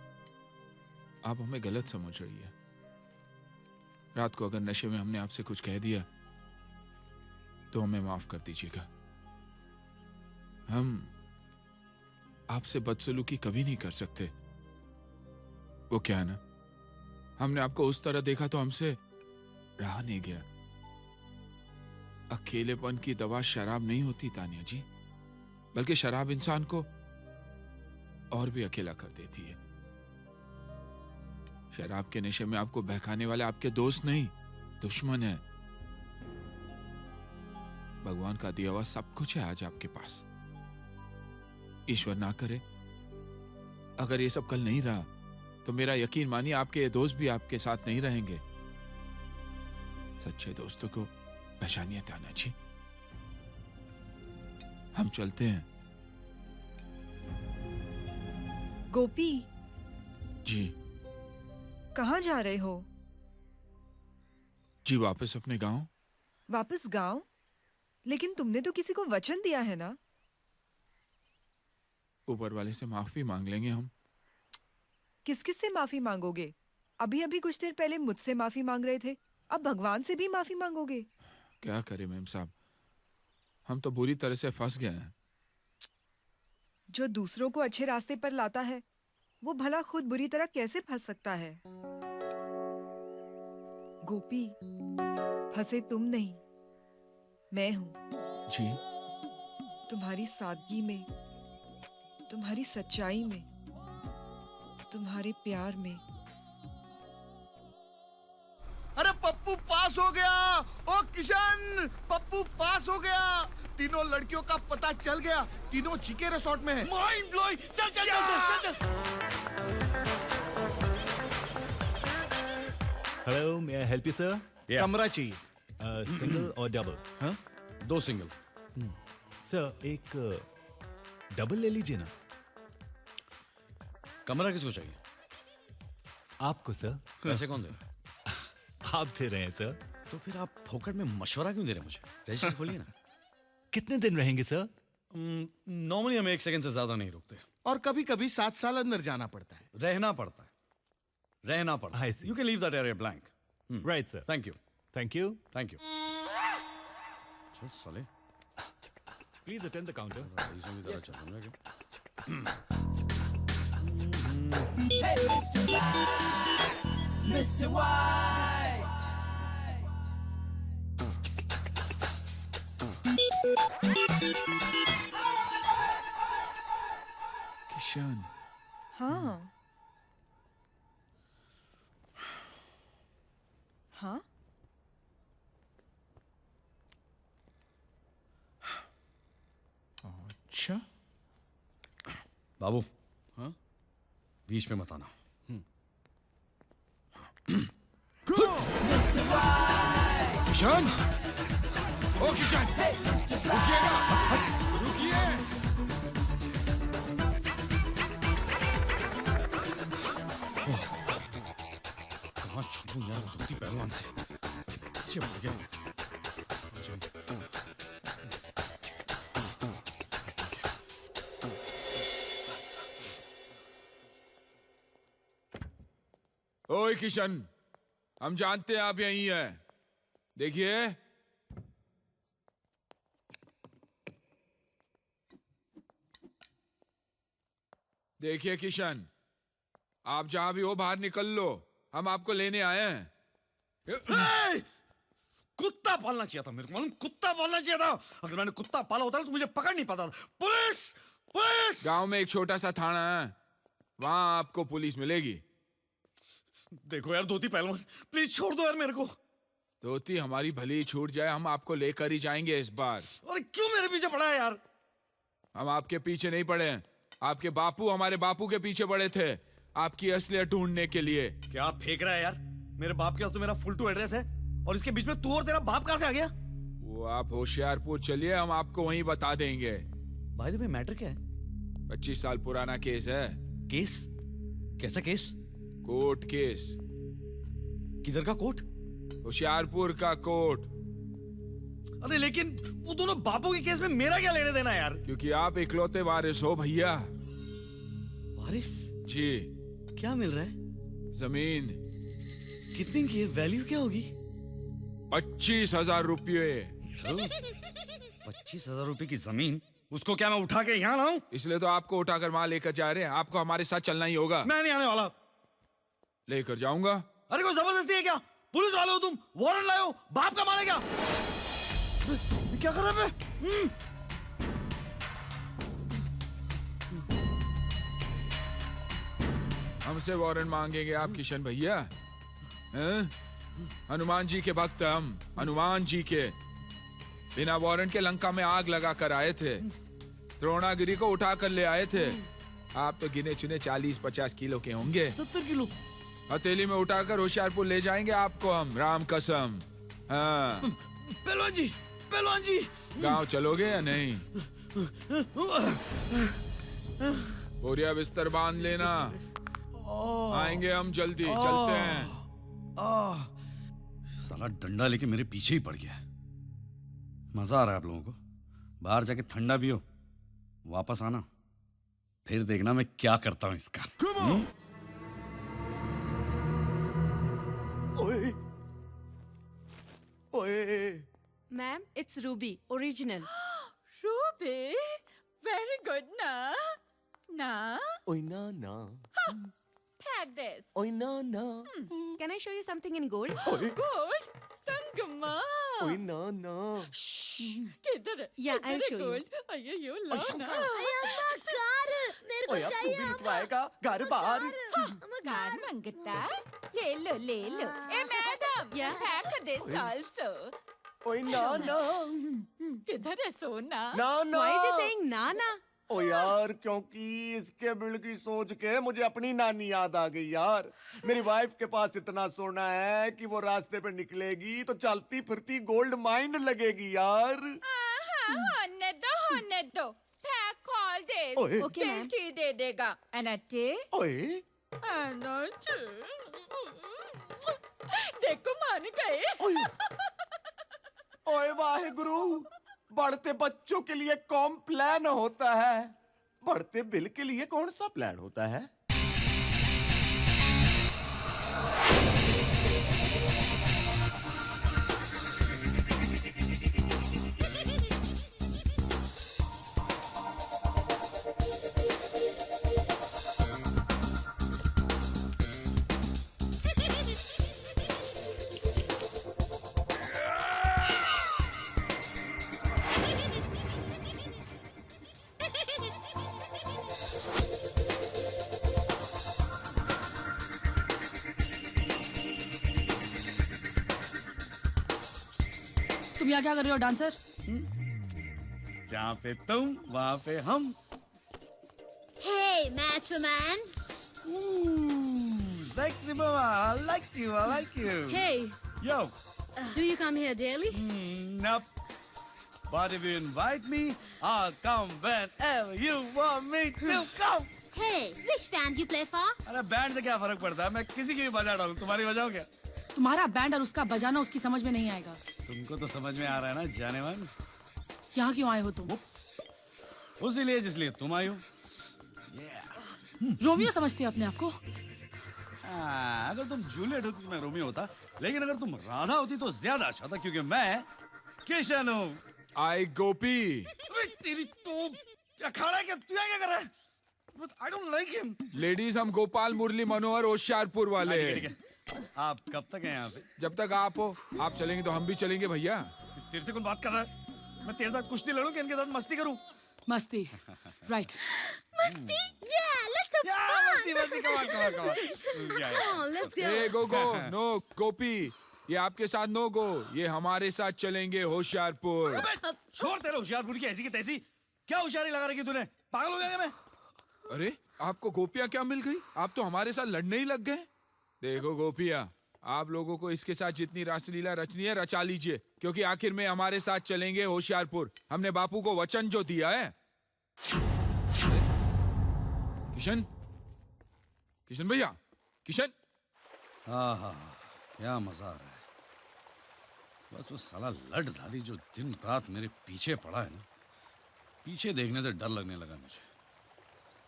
आप हमें गलत समझ रही है। रात को अगर नशे में हमने आपसे कुछ कह दिया तो हमें माफ कर दीजिएगा। हम आपसे बदसलूकी कभी नहीं कर सकते। वो क्या है ना, हमने आपको उस तरह देखा तो हमसे रहा नहीं गया। अकेलेपन की दवा शराब नहीं होती तानिया जी, बल्कि शराब इंसान को और भी अकेला कर देती है। शराब के नशे में आपको बहकाने वाले आपके दोस्त नहीं, दुश्मन है। भगवान का दिया हुआ सब कुछ है आज आपके पास। ईश्वर ना करे अगर ये सब कल नहीं रहा तो मेरा यकीन मानिए आपके ये दोस्त भी आपके साथ नहीं रहेंगे। सच्चे दोस्तों को पहचानिए ताना जी। हम चलते हैं। गोपी, जी कहाँ जा रहे हो? जी वापस अपने गांव। वापस गांव? लेकिन तुमने तो किसी को वचन दिया है ना। ऊपर वाले से माफी मांग लेंगे हम। किस किस से माफी मांगोगे? अभी अभी कुछ देर पहले मुझसे माफी मांग रहे थे, अब भगवान से भी माफी मांगोगे? क्या करें मैम साहब, हम तो बुरी तरह से फंस गए हैं। जो दूसरों को अच्छे रास्ते पर लाता है वो भला खुद बुरी तरह कैसे फंस सकता है? गोपी, फंसे तुम नहीं, मैं हूं। जी? तुम्हारी सादगी में, तुम्हारी सच्चाई में, तुम्हारे प्यार में। अरे पप्पू पास हो गया। ओ किशन, पप्पू पास हो गया। तीनों लड़कियों का पता चल गया। तीनों जीके रिसोर्ट में है। Mind blowing. चल चल चल चल। Hello, may I help you sir? कमरा चाहिए। सिंगल और डबल? हाँ, 2 सिंगल। सर एक डबल ले लीजिए ना। कमरा किसको चाहिए? आपको सर। पैसे कौन दे रहा है? आप दे रहे हैं सर। तो फिर आप फोकट में मशवरा क्यों दे रहे हैं मुझे? रजिस्टर खोलिए ना। कितने दिन रहेंगे सर? नॉर्मली हम 1 सेकंड से ज्यादा नहीं रुकते। और कभी कभी 7 साल अंदर जाना पड़ता है। रहना पड़ता है, रहना पड़ता है। You can leave that area blank. Right sir. Thank you. Thank you. Thank you. चल साले, please attend the counter. Mr. White. Kishan. हाँ हाँ, अच्छा बाबू, हाँ, बीच में मत आना। किशन, ओ किशन, रुकिएगा, रुकिए। कहाँ छूटूं यार धोती पहलवान से। पीछे पड़ गया। ओए किशन, हम जानते हैं आप यहीं हैं। देखिए, देखिए किशन, आप जहां भी हो बाहर निकल लो, हम आपको लेने आए हैं। कुत्ता पालना चाहिए था मेरे को, मालूम? कुत्ता पालना चाहिए था। अगर मैंने कुत्ता पाला होता तो मुझे पकड़ नहीं पाता था। Police, police! गांव में एक छोटा सा थाना है, वहां आपको पुलिस मिलेगी। देखो यार धोती पहलवान, प्लीज छोड़ दो यार मेरे को। धोती हमारी भली छूट जाए, हम आपको लेकर ही जाएंगे इस बार। अरे क्यों मेरे पीछे पड़ा है यार? हम आपके पीछे नहीं पड़े हैं, आपके बापू हमारे बापू के पीछे पड़े थे, आपकी असलियत ढूंढने के लिए। क्या आप फेंक रहा है यार? मेरे बाप के पास तो मेरा फुल टू एड्रेस है, और इसके बीच में तू और तेरा बाप कहां से आ गया? वो आप होशियारपुर चलिए, हम आपको वहीं बता देंगे। भाई भाई मैटर क्या है? 25 साल पुराना केस है। केस? कैसा केस? Court case. किधर का कोर्ट? होशियारपुर का कोर्ट। अरे लेकिन वो दोनों बापों के केस में मेरा क्या लेने देना यार? क्योंकि आप इकलौते वारिस हो भैया। वारिस? जी। क्या मिल रहा है? जमीन। कितनी की है? वैल्यू क्या होगी? 25,000 रुपये। 25,000 रुपए की जमीन? उसको क्या मैं उठा के यहाँ लाऊं? इसलिए तो आपको उठाकर वहां लेकर जा रहे हैं। आपको हमारे साथ चलना ही होगा। मैं नहीं आने वाला। लेकर जाऊंगा। अरे कोई जबरदस्ती है क्या? पुलिस वाले हो तुम, वारंट लाए हो, बाप का माने क्या? क्या कर रहे हैं? हमसे वारंट मांगेंगे आप किशन भैया? हनुमान जी के भक्त हम, हनुमान जी के। बिना वारंट के लंका में आग लगा कर आए थे, द्रोणागिरी को उठा कर ले आए थे, आप तो गिने चुने 40-50 किलो के होंगे। 70 किलो हथेली में उठाकर होशियारपुर ले जाएंगे आपको हम, राम कसम। हाँ। पहलवान जी गांव चलोगे या नहीं? बोरिया बिस्तर बांध लेना, आएंगे हम जल्दी, चलते हैं। साला डंडा लेके मेरे पीछे ही पड़ गया। मजा आ रहा है आप लोगों को? बाहर जाके ठंडा पियो, वापस आना, फिर देखना मैं क्या करता हूं इसका। ओए ओए ma'am it's Ruby original. Ruby, very good ना? ना? ओए ना ना फेंक दिस। ओए ना ना can I show you something in gold? ओए Gold? संगमा? ओए ना ना किधर? Yeah, I'll show you. अయ్యయ్యో लाना। ओए अब तू भी लिखवाएगा घर बाहर। कार मंगता? ले लो ए मैडम, Yeah. फेंक दिस also। ओए ना ना किधर है सोना? ना ना Why is he saying नाना? ओ यार, क्योंकि इसके बिल की सोच के मुझे अपनी नानी याद आ गई यार। मेरी वाइफ के पास इतना सोना है कि वो रास्ते पे निकलेगी तो चलती फिरती गोल्ड माइन लगेगी यार। होने दो। फेंक all this। ओए। Okay, ma'am. बिल्टी दे देगा। अनटे? ओए अनटे? देखो मान गए। ओए वाहे गुरु, बढ़ते बच्चों के लिए कौन प्लान होता है, बढ़ते बिल के लिए कौन सा प्लान होता है? तुम यहाँ क्या कर रहे हो डांसर? जहाँ पे तुम वहाँ पे हम। Hey, macho man. Sexy mama, I like you, I like you. Hey, Yo. do you come here daily? Nope. But if you invite me, I'll come whenever you want me to come. Hey, which band you play for? अरे band से क्या फर्क पड़ता है? मैं किसी की भी बजा डालूं, तुम्हारी बजाओ क्या? तुम्हारा बैंड और उसका बजाना उसकी समझ में नहीं आएगा। तुमको तो समझ में आ रहा है ना जाने मन। यहाँ क्यों आए हो तुम? उसी लिए जिसलिए तुम आई हो। रोमियो समझते हो अपने आप को? अगर तुम जूलियट होती तो मैं रोमियो होता, लेकिन अगर तुम राधा होती तो ज्यादा अच्छा था, क्योंकि मैं किशन हूँ। आई गोपी। तेरी तो अखाड़ा क्या, तू क्या कर रहा है? But I don't like him. Ladies हम गोपाल मुरली मनोहर होशियारपुर वाले। ठीक है। आप कब तक हैं यहाँ पे? जब तक आप हो। आप चलेंगे तो हम भी चलेंगे भैया। तेरे से कौन बात कर रहा है? मैं तेरे साथ कुश्ती लड़ूं कि इनके साथ मस्ती करूं? मस्ती, right? Musty? Yeah, let's have fun. मस्ती, come on. Come on, let's go. ए गो नो गोपी, ये आपके साथ नो गो, ये हमारे साथ चलेंगे होशियारपुर। छोड़ तेरे होशियारपुर की ऐसी की तैसी। क्या होशियारी लगा रखी तूने? पागल हो गया क्या मैं? अरे आपको गोपियाँ क्या मिल गई? आप तो हमारे साथ लड़ने ही लग गए। देखो गोपिया, आप लोगों को इसके साथ जितनी रासलीला रचनी है रचा लीजिए, क्योंकि आखिर में हमारे साथ चलेंगे होशियारपुर। हमने बापू को वचन जो दिया है। किशन भैया, किशन। हाँ, क्या मजा आ रहा है। बस वो साला लड़धारी जो दिन रात मेरे पीछे पड़ा है ना, पीछे देखने से डर लगने लगा मुझे।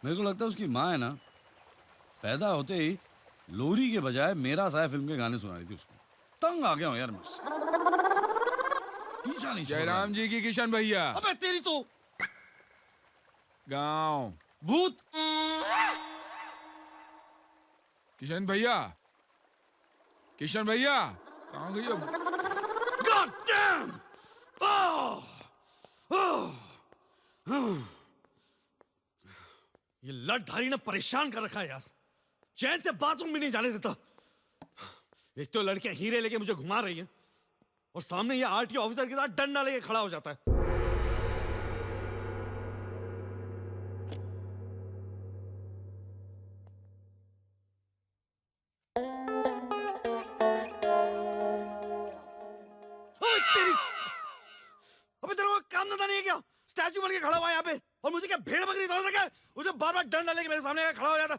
मेरे को लगता है उसकी माँ है ना, पैदा होते ही लोरी के बजाय मेरा साया फिल्म के गाने सुना रही थी उसको। तंग आ गया हूँ यार मुझसे। पीछा नहीं छोड़ रहा। जयराम जी की किशन भैया। अबे तेरी तो गांव भूत। किशन भैया, किशन भैया कहाँ गई अब? God damn! ये लड़धारी ने परेशान कर रखा है यार। चैन से बाथरूम भी नहीं जाने देता। एक तो लड़कियां हीरे लेके मुझे घुमा रही हैं, और सामने ये आरटीओ ऑफिसर के साथ डंडा लेके खड़ा हो जाता है। स्टैचू बन के खड़ा हुआ यहाँ पे, और मुझे क्या भेड़ बकरी समझ सके? मुझे बार बार डर डाले कि मेरे सामने खड़ा हो जाता,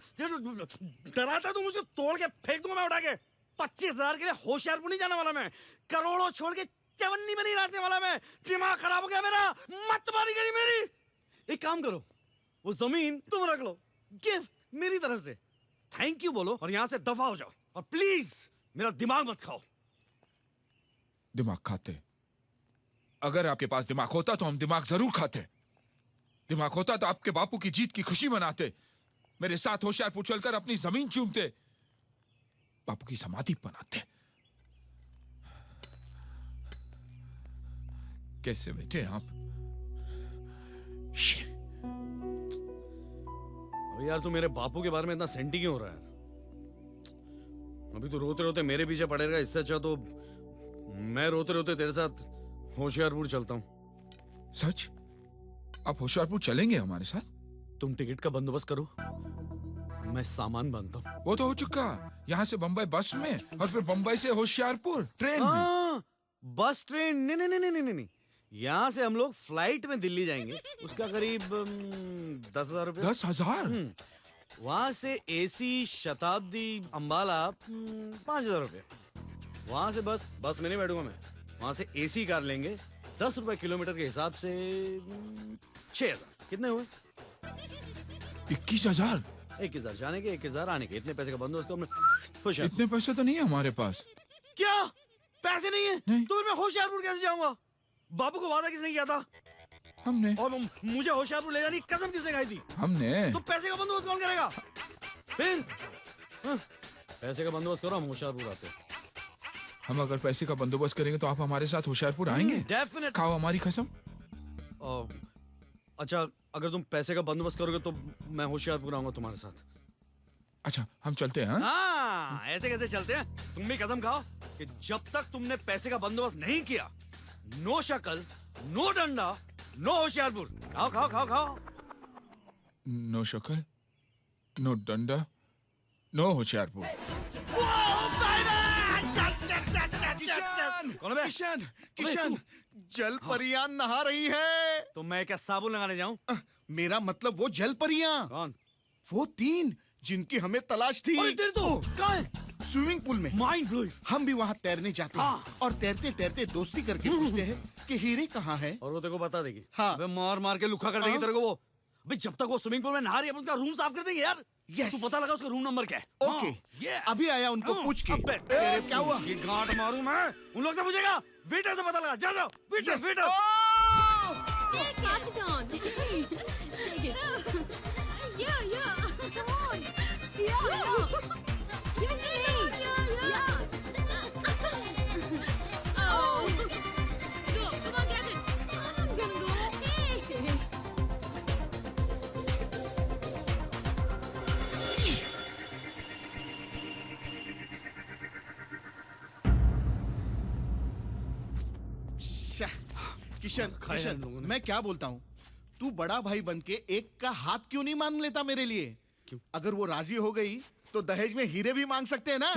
डराता तो मुझे तोड़ के फेंक दूंगा मैं उठा के। 25,000 के लिए होशियारपुर नहीं जाने वाला मैं, करोड़ों छोड़ के चवन्नी में नहीं नाचने वाला मैं। दिमाग खराब हो गया मेरा, मत मारी गई मेरी। एक काम करो, वो जमीन तुम रख लो, गिफ्ट मेरी तरफ से, थैंक यू बोलो और यहाँ से दफा हो जाओ, और प्लीज मेरा दिमाग मत खाओ। दिमाग खाते? अगर आपके पास दिमाग होता तो हम दिमाग जरूर खाते। दिमाग होता तो आपके बापू की जीत की खुशी मनाते, मेरे साथ होशियारपुर चलकर अपनी जमीन चूमते, बापू की समाधि बनाते। कैसे बैठे आप? यार तू मेरे बापू के बारे में इतना सेंटी क्यों हो रहा है? अभी तो रोते रोते मेरे पीछे पड़ेगा, इससे अच्छा तो मैं रोते रोते तेरे साथ होशियारपुर चलता हूँ। सच? आप होशियारपुर चलेंगे हमारे साथ? तुम टिकट का बंदोबस्त करो, मैं सामान बांधता हूँ। वो तो हो चुका, यहाँ से बम्बई बस में और फिर बम्बई से होशियारपुर ट्रेन में। बस ट्रेन नहीं, यहाँ से हम लोग फ्लाइट में दिल्ली जाएंगे, उसका करीब 10,000 रुपए। 10,000? वहाँ से एसी शताब्दी अंबाला 5,000 रुपए। वहाँ से बस में नहीं बैठूंगा मैं, वहाँ से एसी कार लेंगे, 10 रुपए किलोमीटर के हिसाब से 6,000। कितने हुए? 21,000। 21,000 जाने के, 21,000 आने के, इतने पैसे का बंदोबस्त हमने। खुश है? इतने पैसे तो नहीं है हमारे पास। क्या पैसे नहीं है? नहीं। तो फिर मैं होशियारपुर कैसे जाऊंगा? बापू को वादा किसने किया था? हमने। और मुझे होशियारपुर ले जाने की कसम किसने खाई थी? हमने। तो पैसे का बंदोबस्त कौन करेगा? फिर पैसे का बंदोबस्त करो, हम होशियारपुर आते हैं। हम अगर पैसे का बंदोबस्त करेंगे तो आप हमारे साथ होशियारपुर आएंगे? डेफिनेट। खाओ हमारी कसम। अच्छा, अगर तुम पैसे का बंदोबस्त करोगे तो मैं होशियारपुर आऊंगा तुम्हारे साथ। अच्छा, हम चलते हैं। हाँ, ऐसे कैसे चलते हैं? तुम भी कसम खाओ कि जब तक तुमने पैसे का बंदोबस्त नहीं किया, नो शक्ल, नो डंडा, नो होशियारपुर। खाओ खाओ खाओ खाओ। नो शक्ल, नो डंडा, नो होशियारपुर। किशन, जल परियां नहा रही है। तो मैं क्या साबुन लगाने जाऊं? मेरा मतलब वो जल परियां। कौन? वो 3 जिनकी हमें तलाश थी। तेरे तो कहाँ है? स्विमिंग पूल में। Mind blowing. हम भी वहाँ तैरने जाते हैं और तैरते तैरते दोस्ती करके पूछते हैं कि हीरे कहाँ है। और वो तेरे को बता देगी। हाँ। अबे मार मार के लुखा कर देगी तेरे को वो। अबे जब तक वो स्विमिंग पूल में नहा रही है, अपन उसका रूम साफ कर देंगे यार। यस। तू पता लगा उसका रूम नंबर क्या है? ओके, अभी आया उनको पूछ के। क्या हुआ? ये गांठ मारूं मैं, उन लोग से पूछेगा। वेटर से पता लगा, जा जाओ। Waiter waiter. Pass it on. Take it. Yeah. Come on. Yeah. Give it to me. Yeah. Oh. Go. Come on, get it. I'm gonna go. Hey. Kishan, मैं क्या बोलता हूँ, तू बड़ा भाई बन के एक का हाथ क्यों नहीं मांग लेता मेरे लिए? क्यों? अगर वो राजी हो गई तो दहेज में हीरे भी मांग सकते हैं ना?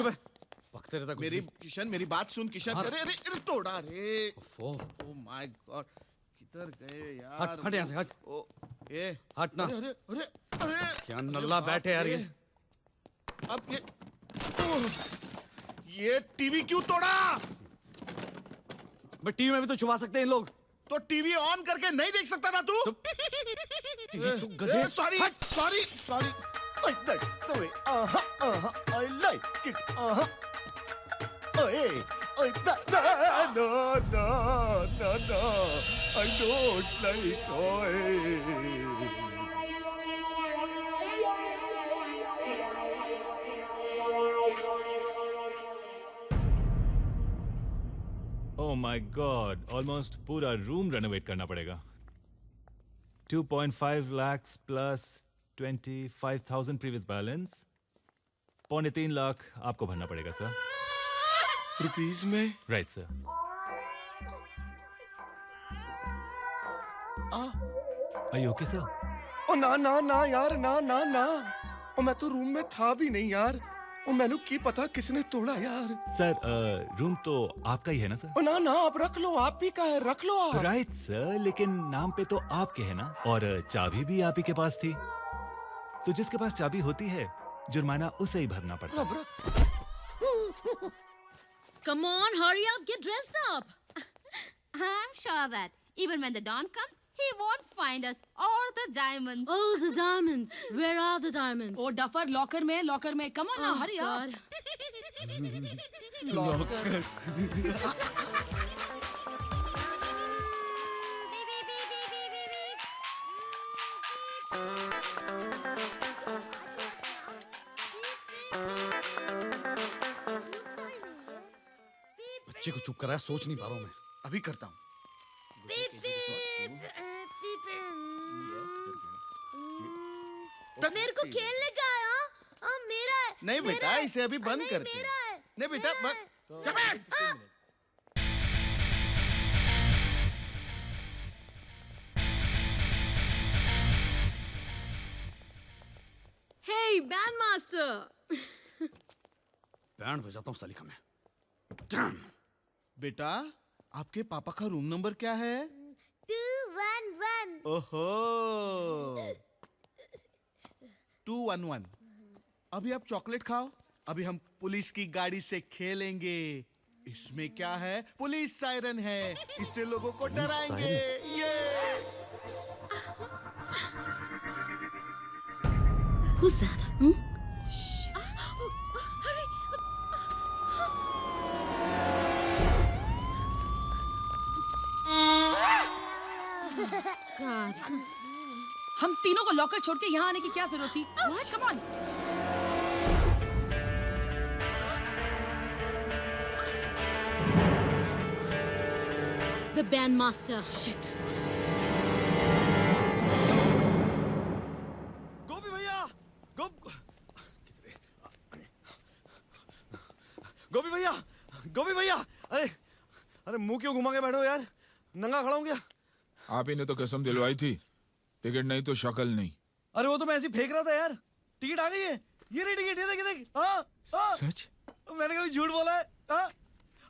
वक्त रहता कुछ मेरी भी। किशन, मेरी बात सुन किशन। हाँ। अरे अरे अरे तोड़ा रे। ओह माय गॉड, किधर गए यार? हट यहाँ से, हट। ओ, ए हट ना। अरे अरे अरे क्या नल्ला बैठे यार ये। अब ये टीवी क्यों तोड़ा? बट टीवी में भी तो छुपा सकते हैं इन लोग। तो टीवी ऑन करके नहीं देख सकता था तू? गधे। Sorry sorry. That's the way. I like it. Hey, no. I don't like. Oh my God! Almost पूरा रूम रेनोवेट करना पड़ेगा। 2.5 lakhs plus 25,000 previous balance. 3.5 lakh आपको भरना पड़ेगा सर। रुपीज में? Right sir. Are you okay sir? ओ ना यार, ना। ओ मैं तो रूम में था भी नहीं यार। ओ मैनू की पता किसने तोड़ा यार। सर रूम तो आपका ही है ना सर? ओ ना ना आप रख लो, आप ही का है, रख लो आप। राइट सर, लेकिन नाम पे तो आपके है ना, और चाबी भी आप ही के पास थी। तो जिसके पास चाबी होती है जुर्माना उसे ही भरना पड़ता है। Come on, hurry up, get dressed up. I'm sure that even when the dawn comes, he won't find us or the diamonds. Oh, the diamonds. Where are the diamonds? Oh duffer locker में come on ना हरी यार। बच्चे को चुप कराया, सोच नहीं पा रहा हूं मैं। अभी करता हूँ। मेरे को खेलने का है, हाँ मेरा है। नहीं बेटा, इसे अभी बंद करते हैं। नहीं बेटा बंद। Hey, bandmaster. बैंड बजाता हूँ साली का मैं। Damn! बेटा आपके पापा का रूम नंबर क्या है? 211. ओहो 211। अभी आप चॉकलेट खाओ, अभी हम पुलिस की गाड़ी से खेलेंगे। इसमें क्या है? पुलिस सायरन है, इससे लोगों को डराएंगे। ये Who's that? Hurry! God. हम तीनों को लॉकर छोड़ के यहाँ आने की क्या जरूरत थी? Come on. The bandmaster. Shit. गोपी भैया, गोपी भैया, अरे मुंह क्यों घुमा के बैठो यार, नंगा खड़ा हूं क्या? आप ही ने तो कसम दिलवाई थी, टिकट नहीं तो शक्ल नहीं। अरे वो तो मैं ऐसे ही फेंक रहा था यार। टिकट आ गई है, ये रही टिकट, ये देख। हाँ सच? मैंने कभी झूठ बोला है? हाँ।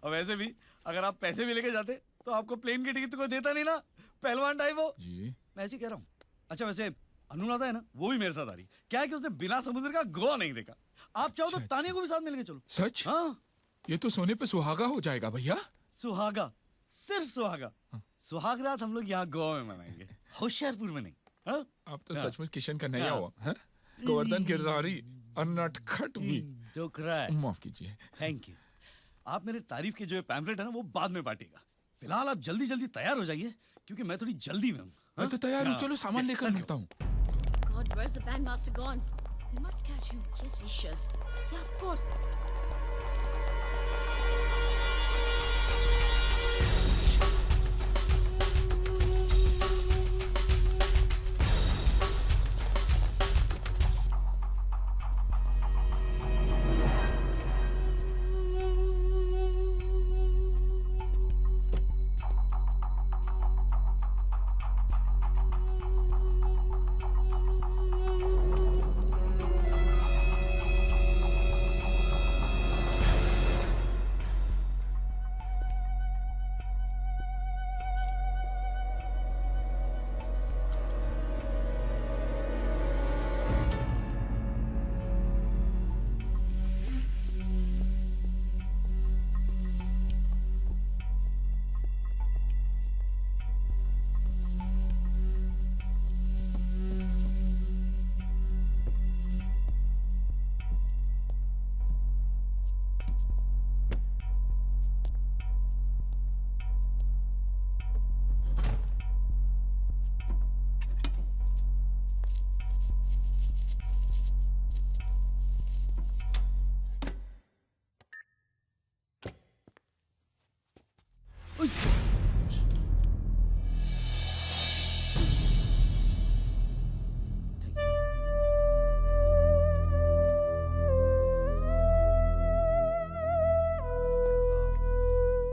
और वैसे भी अगर आप पैसे भी लेके जाते तो आपको प्लेन की टिकट तो कोई देता नहीं ना, पहलवान टाइप हो जी। मैं ऐसे ही कह रहा हूँ। अच्छा वैसे अनुराधा है ना, वो भी मेरे साथ आ रही। क्या है कि उसने बिना समुद्र का गोवा नहीं देखा। आप चाहो तो तानिया को भी साथ मिलके चलो। सच? हाँ। ये तो सोने पे सुहागा हो जाएगा भैया। सुहागा? सिर्फ सुहागा? सुहाग रात हम लोग यहाँ गोवा में मनाएंगे, होशियारपुर में नहीं। हाँ? आप तो सचमुच किशन का नया हुआ है। गोवर्धन गिरधारी और नटखट भी। माफ कीजिए। Thank you. आप मेरे तारीफ के जो पैम्फलेट है ना वो बाद में बांटेगा। फिलहाल आप जल्दी जल्दी तैयार हो जाइए क्योंकि मैं थोड़ी जल्दी में हूँ। मैं तो तैयार हूँ, चलो सामान लेकर मिलता हूँ। God, where's the bandmaster gone? We must catch him. Yes, we should. Yeah, of course.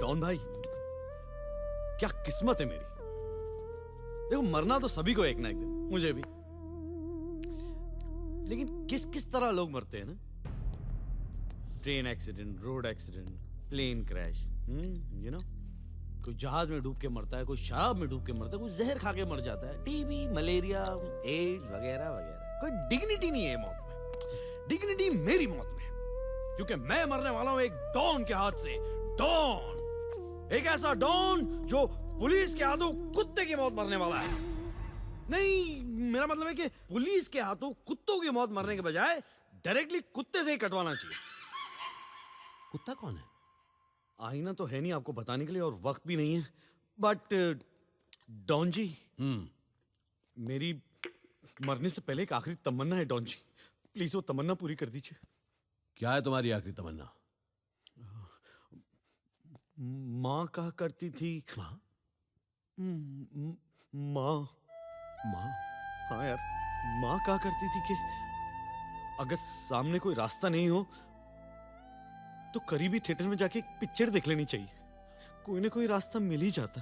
Don भाई, क्या किस्मत है मेरी। देखो मरना तो सभी को एक ना एक दिन, मुझे भी। लेकिन किस किस तरह लोग मरते हैं ना, train accident, road accident, plane crash, you know, कोई जहाज में डूब के मरता है, कोई शराब में डूब के मरता है, कोई जहर खा के मर जाता है, टीबी, मलेरिया, एड्स वगैरह वगैरह। कोई डिग्निटी नहीं है मौत में। डिग्निटी मेरी मौत में, क्योंकि मैं मरने वाला हूं एक डॉन के हाथ से। डॉन, एक ऐसा डॉन जो पुलिस के हाथों कुत्ते की मौत मरने वाला है। नहीं, मेरा मतलब है कि पुलिस के हाथों कुत्तों की मौत मरने के बजाय डायरेक्टली कुत्ते से ही कटवाना चाहिए। कुत्ता कौन है? आईना तो है नहीं आपको बताने के लिए और वक्त भी नहीं है, बट डॉन जी, मेरी मरने से पहले एक आखिरी तमन्ना है डॉन जी, प्लीज वो तमन्ना पूरी कर दीजिए। क्या है तुम्हारी आखिरी तमन्ना? माँ कहा करती थी। माँ? माँ? माँ? हाँ यार, माँ कहा करती थी कि अगर सामने कोई रास्ता नहीं हो तो करीबी थिएटर में जाके एक पिक्चर देख लेनी चाहिए, कोई ना कोई रास्ता मिल ही जाता।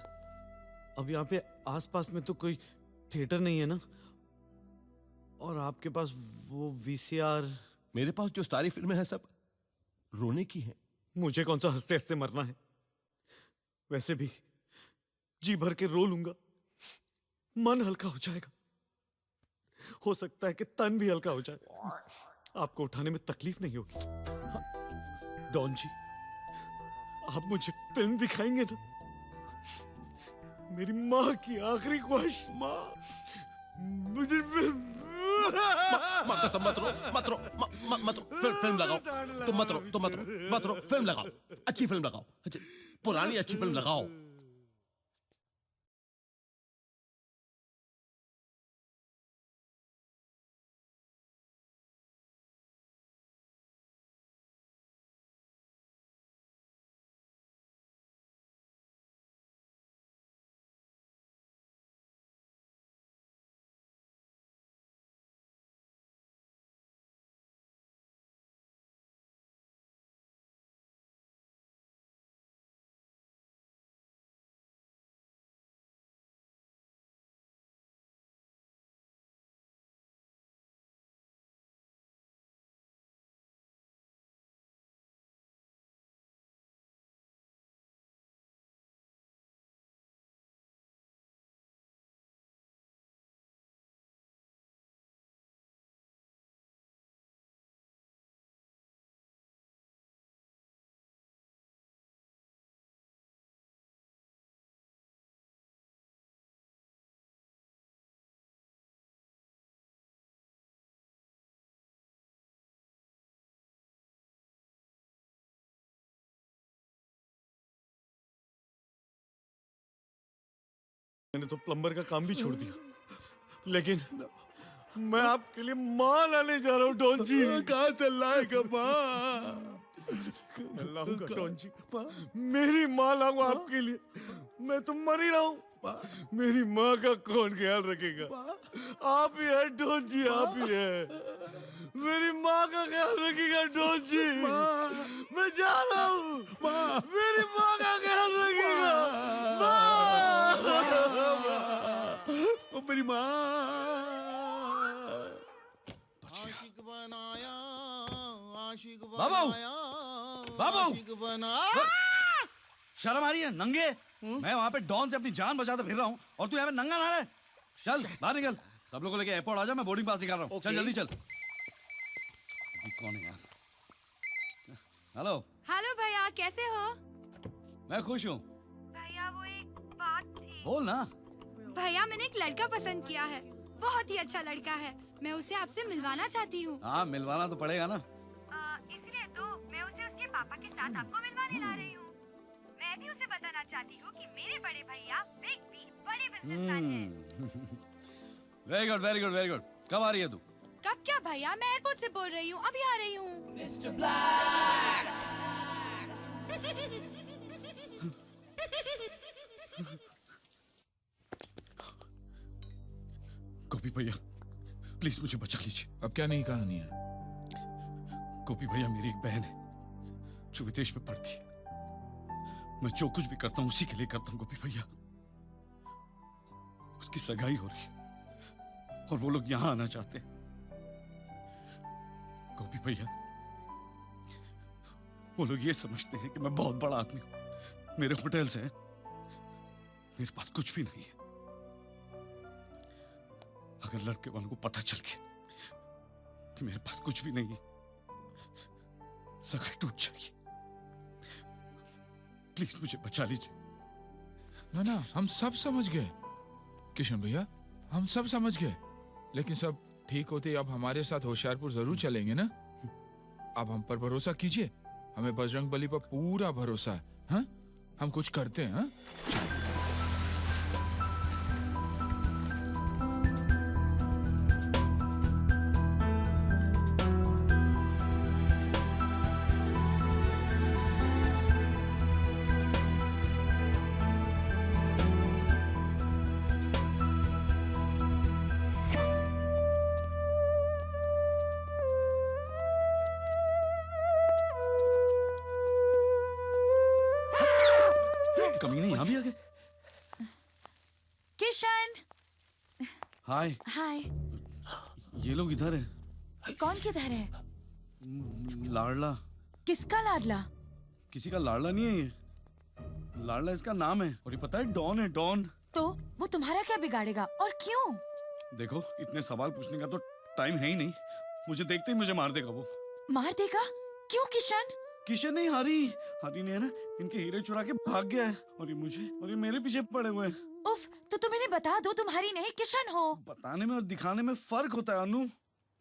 अब यहाँ पे आसपास में तो कोई थिएटर नहीं है ना, और आपके पास वो वीसीआर। मेरे पास जो सारी फिल्में हैं सब रोने की हैं। मुझे कौन सा हंसते हंसते मरना है, वैसे भी जी भर के रो लूंगा, मन हल्का हो जाएगा, हो सकता है कि तन भी हल्का हो जाए, आपको उठाने में तकलीफ नहीं होगी। हाँ, डॉन जी, आप मुझे फिल्म दिखाएंगे ना? मेरी माँ की आखिरी ख्वाहिश, माँ मुझे फिल्म। मत रो, फिल्म लगाओ। तुम मत रो, फिल्म लगाओ, अच्छी फिल्म लगाओ, पुरानी अच्छी फिल्म लगाओ। मैंने तो प्लम्बर का काम भी छोड़ दिया, लेकिन मैं आपके लिए माँ लाने जा रहा हूँ डॉन जी। कहाँ से लाएगा माँ? लाऊंगा डॉन जी, मेरी माँ लाऊंगा आपके लिए। मैं तो मर ही रहा हूँ, मेरी माँ का कौन ख्याल रखेगा? आप ही है डॉन जी, आप ही है। मेरी माँ का ख्याल रखेगा डॉन जी। मैं जा रहा हूँ, मेरी माँ का ख्याल रखेगा। मेरी माँ। बाबू, शर्म आ रही है नंगे? मैं वहाँ पे डॉन से अपनी जान बचाते फिर रहा हूँ और तू यहाँ पे नंगा ना रहे। चल बाहर निकल, सब लोगों को लेके एयरपोर्ट आ जा, मैं बोर्डिंग पास निकाल रहा हूँ। चल जल्दी चल। कौन है यार? हेलो। हेलो भैया, कैसे हो? मैं खुश हूँ। भैया वो एक बात थी। बोल ना। भैया मैंने एक लड़का पसंद किया है, बहुत ही अच्छा लड़का है, मैं उसे आपसे मिलवाना चाहती हूँ। हाँ, मिलवाना तो पड़ेगा ना। इसलिए तो मैं उसे उसके पापा के साथ आपको मिलवाने ला रही हूँ। मैं भी उसे बताना चाहती हूँ कि मेरे बड़े भैया बिग बी बड़े बिजनेसमैन हैं। Very good, very good, very good. कब आ रही है तू? कब क्या भैया, मैं एयरपोर्ट से बोल रही हूँ, अभी आ रही हूँ। Mister black. गोपी भैया प्लीज मुझे बचा लीजिए। अब क्या नई कहानी है? गोपी भैया मेरी एक बहन है जो विदेश में पढ़ती है। मैं जो कुछ भी करता हूँ उसी के लिए करता हूँ गोपी भैया। उसकी सगाई हो रही है और वो लोग यहाँ आना चाहते हैं। गोपी भैया वो लोग ये समझते हैं कि मैं बहुत बड़ा आदमी हूं, मेरे होटल्स हैं, मेरे पास कुछ भी नहीं है। अगर लड़के वालों को पता चल गया कि मेरे पास कुछ भी नहीं है, सगाई टूट जाएगी। प्लीज मुझे बचा लीजिए। ना ना, हम सब समझ गए किशन भैया, हम सब समझ गए। लेकिन सब ठीक होते अब हमारे साथ होशियारपुर जरूर चलेंगे ना। आप हम पर भरोसा कीजिए, हमें बजरंग बली पर पूरा भरोसा है। हाँ? हम कुछ करते हैं। हाँ? कमीने यहाँ भी आ गए। किशन। हाय। हाय। ये लोग इधर है। कौन किधर है? लाडला। किसका लाडला? किसी का लाडला नहीं है ये, लाडला इसका नाम है। और ये पता है डॉन है, डॉन। तो वो तुम्हारा क्या बिगाड़ेगा और क्यों? देखो इतने सवाल पूछने का तो टाइम है ही नहीं, मुझे देखते ही मुझे मार देगा वो। मार देगा? क्यों किशन? किशन नहीं, हरी। हरी ने ना इनके हीरे चुरा के भाग गया है और ये मेरे पीछे पड़े हुए हैं। उफ, तो तुम इन्हें बता दो तुम हरी नहीं किशन हो। बताने में और दिखाने में फर्क होता है अनु।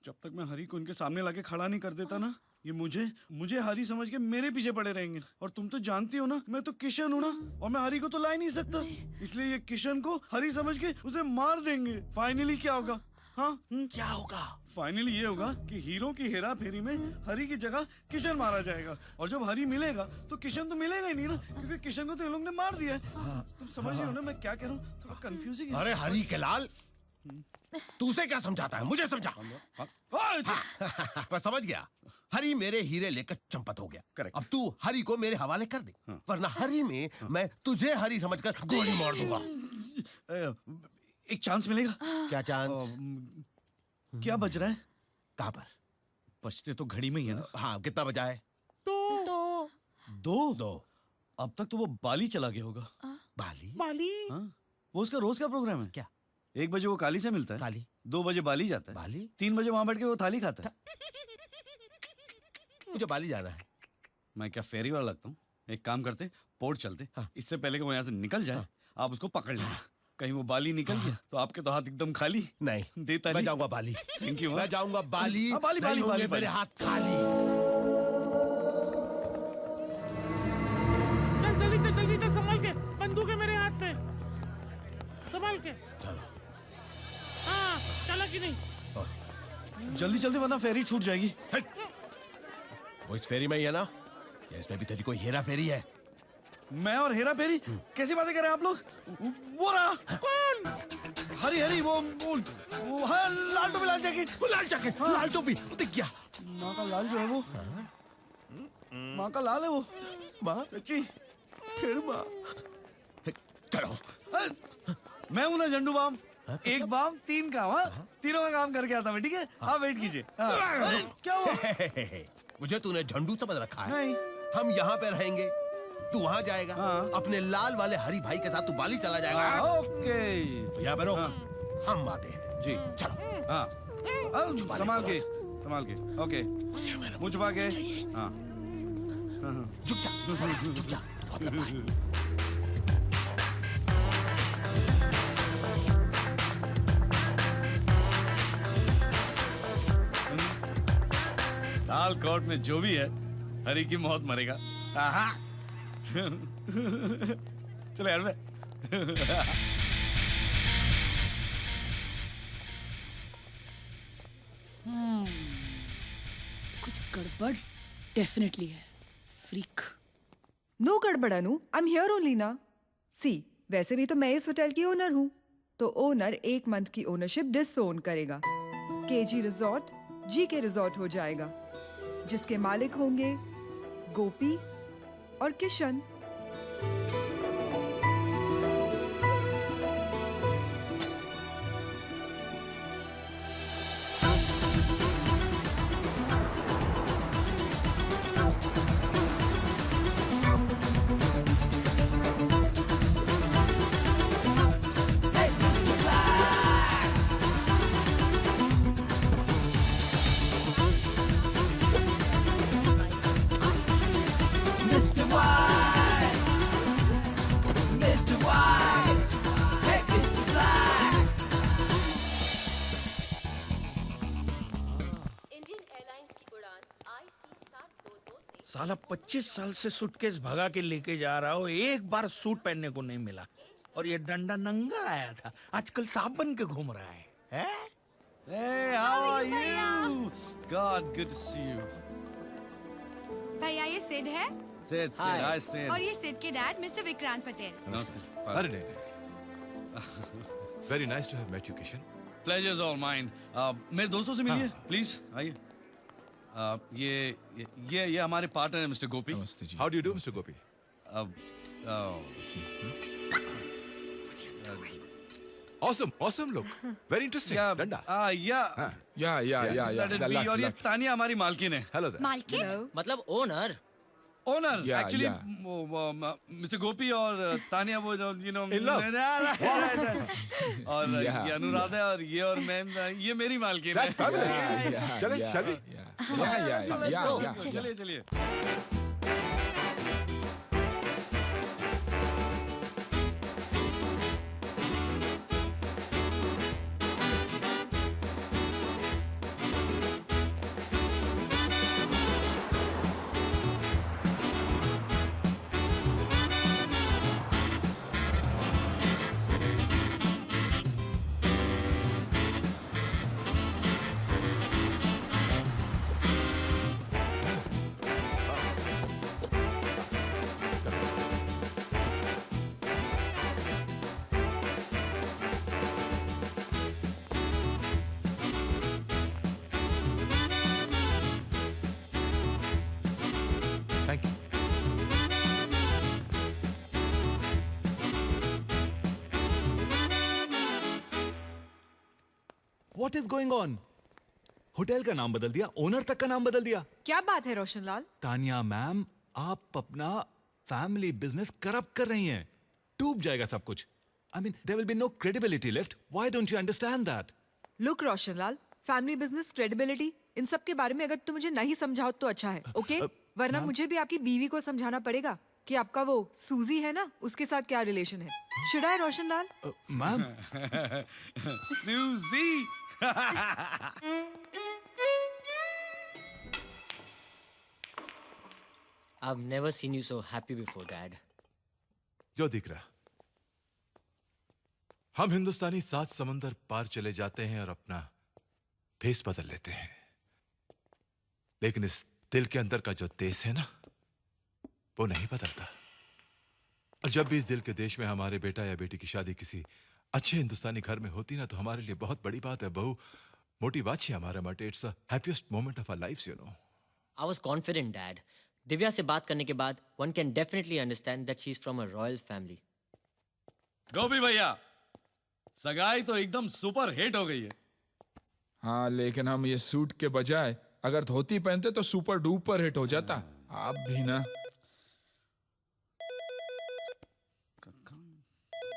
जब तक मैं हरी को इनके सामने लाके खड़ा नहीं कर देता ना, ये मुझे हरी समझ के मेरे पीछे पड़े रहेंगे। और तुम तो जानती हो ना, मैं तो किशन हूँ ना, और मैं हरी को तो ला ही नहीं सकता। इसलिए ये किशन को हरी समझ के उसे मार देंगे। फाइनली क्या होगा? हाँ क्या होगा? फाइनली ये होगा कि हीरो की हेरा फेरी में हरी की जगह किशन मारा जाएगा। और जब हरी मिलेगा तो किशन तो मिलेगा ही नहीं ना, क्योंकि किशन को तो इन लोग ने मार दिया है। तुम समझ रहे हो ना मैं क्या कह रहा हूँ? थोड़ा कंफ्यूजिंग है। अरे हरी के लाल, तू उसे क्या समझाता है? मुझे समझा। मैं समझ गया, हरी मेरे हीरे लेकर चंपत हो गया। अब तू हरी को मेरे हवाले कर दे, वरना हरी में मैं तुझे हरी समझकर गोली मार दूंगा। एक चांस मिलेगा? क्या चांस? क्या बज रहा है? कहाँ पर? बजते तो घड़ी में ही है ना। हाँ, कितना बजा है? दो। अब तक तो वो बाली चला गया होगा। बाली? हाँ? वो उसका रोज का प्रोग्राम है। क्या? 1 बजे वो काली से मिलता है, काली। 2 बजे बाली जाता है, बाली? 3 बजे वहां बैठ के वो थाली खाता है। मुझे बाली जाना है। मैं क्या फेरी वाला लगता हूँ? एक काम करते, पोर्ट चलते। हाँ। इससे पहले कि वो यहाँ से निकल जाए, आप उसको पकड़ लेना। कहीं वो बाली निकल गया तो आपके तो हाथ एकदम खाली। नहीं, देता मैं जाऊंगा बाली। Thank you. मैं जाऊंगा बाली। बाली नहीं होंगे मेरे हाथ खाली। जल्दी चल, संभाल के। बंदूक है मेरे हाथ में, संभाल के। चलो। हाँ, चला कि नहीं? जल्दी वरना फेरी छूट जाएगी। वो इस फेरी में ही है ना, या इसमें भी तेरी कोई हेरा फेरी है? मैं और हेरा फेरी? कैसी बातें कर रहे हैं आप लोग? वो रहा। कौन? हरी वो हाँ, लाल टोपी लाल जैकेट। लाल जैकेट, लाल टोपी, दिख गया। माँ का लाल जो है वो, माँ का लाल है वो। माँ? सच्ची? फिर माँ? चलो। मैं हूं ना झंडू बाम। 1 बाम 3 काम। हाँ, तीनों का काम करके आता मैं। ठीक है, आप वेट कीजिए। क्या हुआ? मुझे तूने झंडू समझ रखा है? नहीं। हम यहाँ पे रहेंगे, तू वहाँ जाएगा। अपने लाल वाले हरी भाई के साथ तू बाली चला जाएगा। ओके। तो यहाँ पे रोक, हम आते हैं। जी चलो। हाँ, संभाल के। ओके, मुँह छुपा के। हाँ, झुक जा, झुक जा। तू बहुत लंबा है। लाल कोट में जो भी है, हरी की मौत मरेगा। चलो यार। कुछ गड़बड़ डेफिनेटली है। फ्रीक। नो गड़बड़ अनु, आई एम हियर ओनली ना। सी, वैसे भी तो मैं इस होटल की ओनर हूँ, तो ओनर 1 मंथ की ओनरशिप डिसओन करेगा। केजी रिजॉर्ट जीके रिजॉर्ट हो जाएगा, जिसके मालिक होंगे गोपी और किशन। साला 25 साल से सूटकेस भगा के लेके जा रहा हो, एक बार सूट पहनने को नहीं मिला। और ये डंडा नंगा आया था, आजकल सांप बन के घूम रहा है, हैं? Hey, how are you? God, good to see you. भैया ये सिड है Sid, hi Sid. और ये सिड के dad mister Vikrant Patel. Namaste. अरे नहीं very nice to have met you Kishan Pleasure's all mine. मेरे दोस्तों से मिलिए, प्लीज आइए। ये हमारे पार्टनर है मिस्टर गोपी। नमस्ते जी। How do you do mister Gopi? Awesome look. Very interesting. डंडा। Yeah. और ये तानिया हमारी मालकिन है। Hello there. मालकिन? मतलब ओनर। ओनर एक्चुअली मिस्टर गोपी और तानिया वो जो यू नो In love. और ये अनुराधा और ये और मैं ये मेरी मालकिन है। That's fabulous. चलें, shall we? चलिए। Thank you. What is going on? Hotel का नाम बदल दिया, ओनर तक का नाम बदल दिया। क्या बात है रोशनलाल? तानिया मैम, आप अपना फैमिली बिजनेस करप्ट कर रही हैं। डूब जाएगा सब कुछ। I mean, there will be no credibility left. Why don't you understand that? Look Roshanlal, family business credibility इन सब के बारे में अगर तुम मुझे नहीं समझाओ तो अच्छा है, ओके? वरना मुझे भी आपकी बीवी को समझाना पड़ेगा कि आपका वो सूजी है ना, उसके साथ क्या रिलेशन है। Should I Roshanlal? मैम सूजी। I've never seen you so happy before, Dad. जो दिख रहा, हम हिंदुस्तानी 7 समंदर पार चले जाते हैं और अपना फेस बदल लेते हैं, लेकिन इस दिल के अंदर का जो देश है ना, वो नहीं बदलता। और जब भी इस दिल के देश में हमारे बेटा या बेटी की शादी किसी अच्छे हिंदुस्तानी घर में होती ना, तो हमारे लिए बहुत बड़ी बात है। बहु मोटी बात है हमारे माटे। It's the happiest moment of our lives, you know. I was confident, Dad. Divya से बात करने के बाद one can definitely understand that she's from a royal family. गोपी भैया, सगाई तो एकदम सुपर हिट हो गई है। हाँ, लेकिन हम ये सूट के बजाय अगर धोती पहनते तो सुपर डुपर हिट हो जाता। आप भी ना।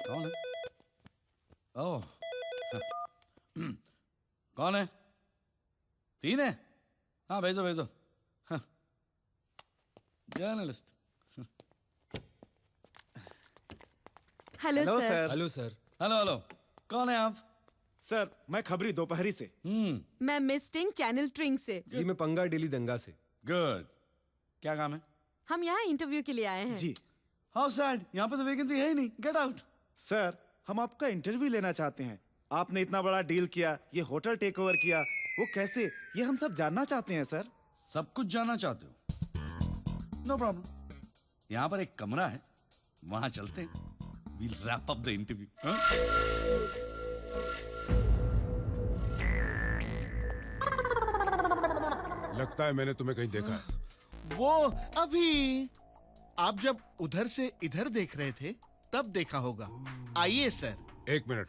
कौन है? ओह, कौन है? 3 है? हाँ, भेज दो। जर्नलिस्ट। Hello sir. हेलो। कौन है आप? सर, मैं खबरी दोपहरी से। मैं मिस टिंग चैनल ट्रिंग से। जी मैं पंगा डेली दंगा से। गुड। क्या काम है? हम यहाँ इंटरव्यू के लिए आए हैं। जी। हाउ सैड, यहाँ पे तो वैकेंसी है ही नहीं। Get out. सर, हम आपका इंटरव्यू लेना चाहते हैं। आपने इतना बड़ा डील किया, ये होटल टेक ओवर किया, वो कैसे, ये हम सब जानना चाहते हैं सर। सब कुछ जानना चाहते हो? No problem. यहाँ पर एक कमरा है, वहां चलते हैं। We'll wrap up the interview. लगता है मैंने तुम्हें कहीं देखा है। वो अभी आप जब उधर से इधर देख रहे थे तब देखा होगा। आइए सर। 1 मिनट।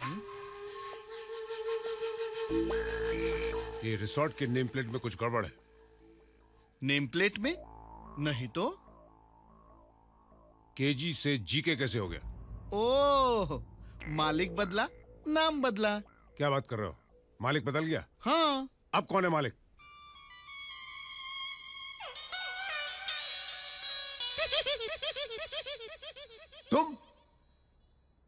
ये रिसोर्ट के नेम प्लेट में कुछ गड़बड़ है। नेम प्लेट में? नहीं तो। केजी से जीके कैसे हो गया? ओह, मालिक बदला, नाम बदला। क्या बात कर रहे हो? मालिक बदल गया? हाँ। अब कौन है मालिक?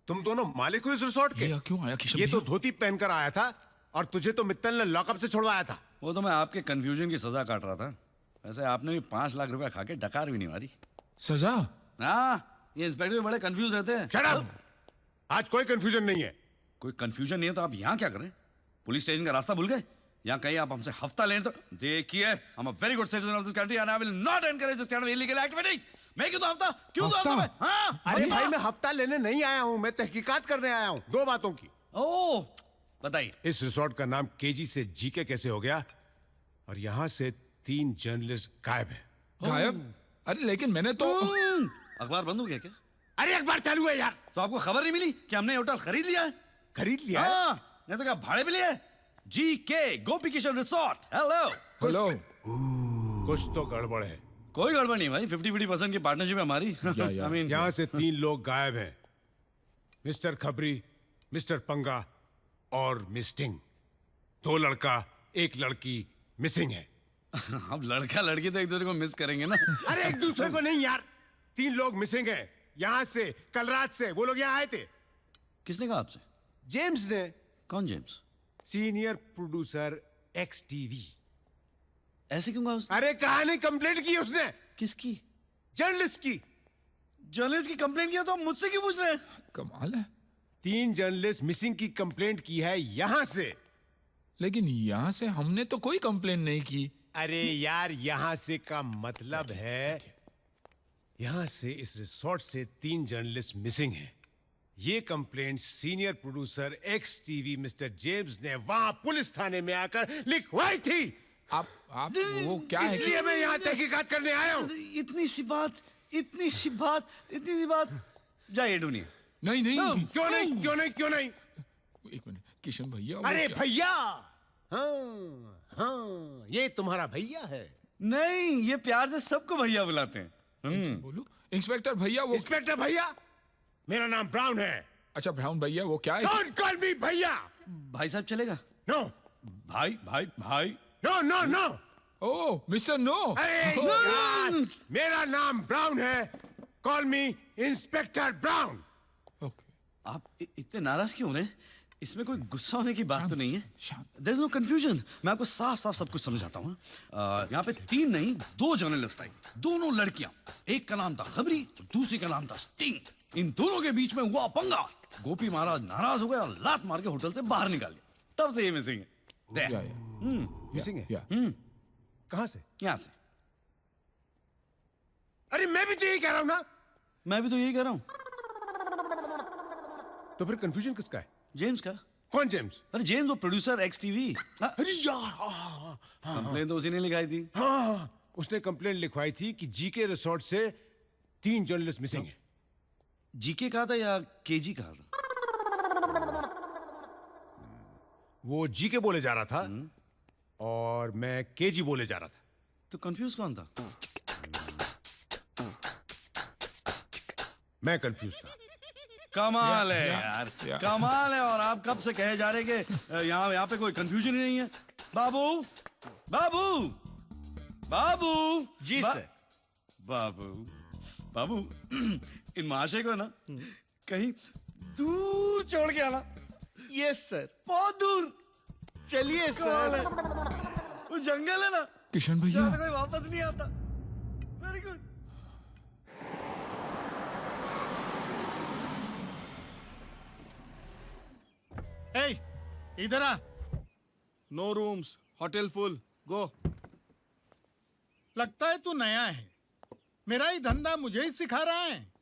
तुम दोनों मालिक हो इस रिसोर्ट के? क्यों आया किशन? ये तो धोती पहनकर आया था और तुझे तो मित्तल ने लॉकअप से छुड़वाया था। वो तो मैं आपके कंफ्यूजन की सजा काट रहा था। वैसे आपने भी 5 लाख रुपया खा के डकार भी नहीं मारी। सजा? हाँ, ये इंस्पेक्टर भी बड़े कंफ्यूज रहते हैं। Shut up! आज कोई कंफ्यूजन नहीं है। कोई कंफ्यूजन नहीं है तो आप यहाँ क्या कर रहे हैं? पुलिस स्टेशन का रास्ता भूल गए? यहाँ कहीं आप हमसे हफ्ता लेने तो देखिए, I'm a very good citizen of this country and I will not encourage this kind of illegal activity. मैं क्यों तो हफ्ता? क्यों तो हफ्ता? हाँ? अरे भाई मैं हफ्ता लेने नहीं आया हूँ, मैं तहकीकात करने आया हूँ 2 बातों की। ओह, बताइए। इस रिसोर्ट का नाम केजी से जीके कैसे हो गया? और यहाँ से 3 जर्नलिस्ट गायब हैं। गायब? अरे लेकिन मैंने तो अखबार बंद हो गया क्या? अरे अखबार चालू है यार। तो आपको खबर नहीं मिली कि हमने होटल खरीद लिया है? खरीद लिया है? हाँ, नहीं तो क्या भाड़े पे लिया है? जीके गोपी किशन रिसोर्ट। Hello hello. कुछ तो गड़बड़ है। कोई गड़बड़ नहीं भाई, 50-50% की पार्टनरशिप है हमारी। I mean, यहाँ से 3 लोग गायब हैं, मिस्टर खबरी, मिस्टर पंगा और मिस्टिंग। 2 लड़का 1 लड़की मिसिंग है। अब लड़का लड़की तो एक दूसरे को मिस करेंगे ना। अरे एक दूसरे को नहीं यार, 3 लोग मिसिंग हैं यहाँ से। कल रात से वो लोग यहाँ आए थे। किसने कहा आपसे? जेम्स ने। कौन जेम्स? Senior producer XTV। ऐसे क्यों कहा उसने? अरे कहानी कंप्लेंट की उसने। किसकी? जर्नलिस्ट की। जर्नलिस्ट की कंप्लेंट किया तो आप मुझसे क्यों पूछ रहे हैं? कमाल है। 3 जर्नलिस्ट मिसिंग की कंप्लेंट की है यहाँ से। लेकिन यहाँ से हमने तो कोई कंप्लेंट नहीं की। अरे यार यहाँ से का मतलब है यहाँ से इस रिसोर्ट से 3 जर्नलिस्ट मिसिंग हैं। ये complaint senior producer XTV mister James ने वहां पुलिस थाने में आकर लिखवाई थी। आप वो क्या है? इसलिए मैं यहाँ तहकीकात करने आया हूँ। इतनी सी बात। जाइए ढूंढिए। नहीं नहीं। क्यों नहीं? एक मिनट किशन भैया। अरे भैया, हाँ, ये तुम्हारा भैया है। नहीं, ये प्यार से सबको भैया बुलाते हैं। बोलो इंस्पेक्टर भैया। वो इंस्पेक्टर भैया? मेरा नाम ब्राउन है। अच्छा ब्राउन भैया, वो क्या है? Don't call me भैया। भाई साहब चलेगा? नो। भाई। नो। ओह मिस्टर नो। अरे यार, मेरा नाम ब्राउन है। कॉल मी इंस्पेक्टर ब्राउन। आप इतने नाराज क्यों हो रहे हैं? इसमें कोई गुस्सा होने की बात तो नहीं है। There is no confusion। मैं आपको साफ सब कुछ समझाता हूँ। यहाँ पे 3 नहीं 2 जर्नलिस्ट आई, दोनों लड़कियां। एक का नाम था खबरी, दूसरी का नाम था स्टिंग। इन दोनों के बीच में हुआ पंगा। गोपी महाराज नाराज हो गए और लात मार के होटल से बाहर निकाल दिया। तब से ये मिसिंग है। मिसिंग है? कहाँ से? यहाँ से। अरे मैं भी तो यही कह रहा हूँ ना। मैं भी तो यही कह रहा हूँ। तो फिर कंफ्यूजन किसका है? जेम्स का। कौन जेम्स? अरे जेम्स वो प्रोड्यूसर XTV। अरे यार कंप्लेन तो उसी ने लिखाई थी। हाँ, उसने कंप्लेंट लिखवाई थी कि जीके रिसोर्ट से 3 जर्नलिस्ट मिसिंग है। जीके कहा था या केजी कहा था? वो जीके बोले जा रहा था और मैं केजी बोले जा रहा था। तो कंफ्यूज कौन था? मैं कंफ्यूज था। कमाल है यार, कमाल है। और आप कब से कहे जा रहे कि यहाँ पे कोई कंफ्यूजन ही नहीं है। बाबू जी सर। बाबू इन महाशय को ना कहीं दूर छोड़ के आना। Yes sir. बहुत दूर। चलिए सर। वो जंगल है ना किशन भैया, कोई वापस नहीं आता। Very good. इधर आ। नो रूम्स, होटल फुल, गो। लगता है तू नया है। मेरा ही धंधा मुझे ही सिखा रहा है।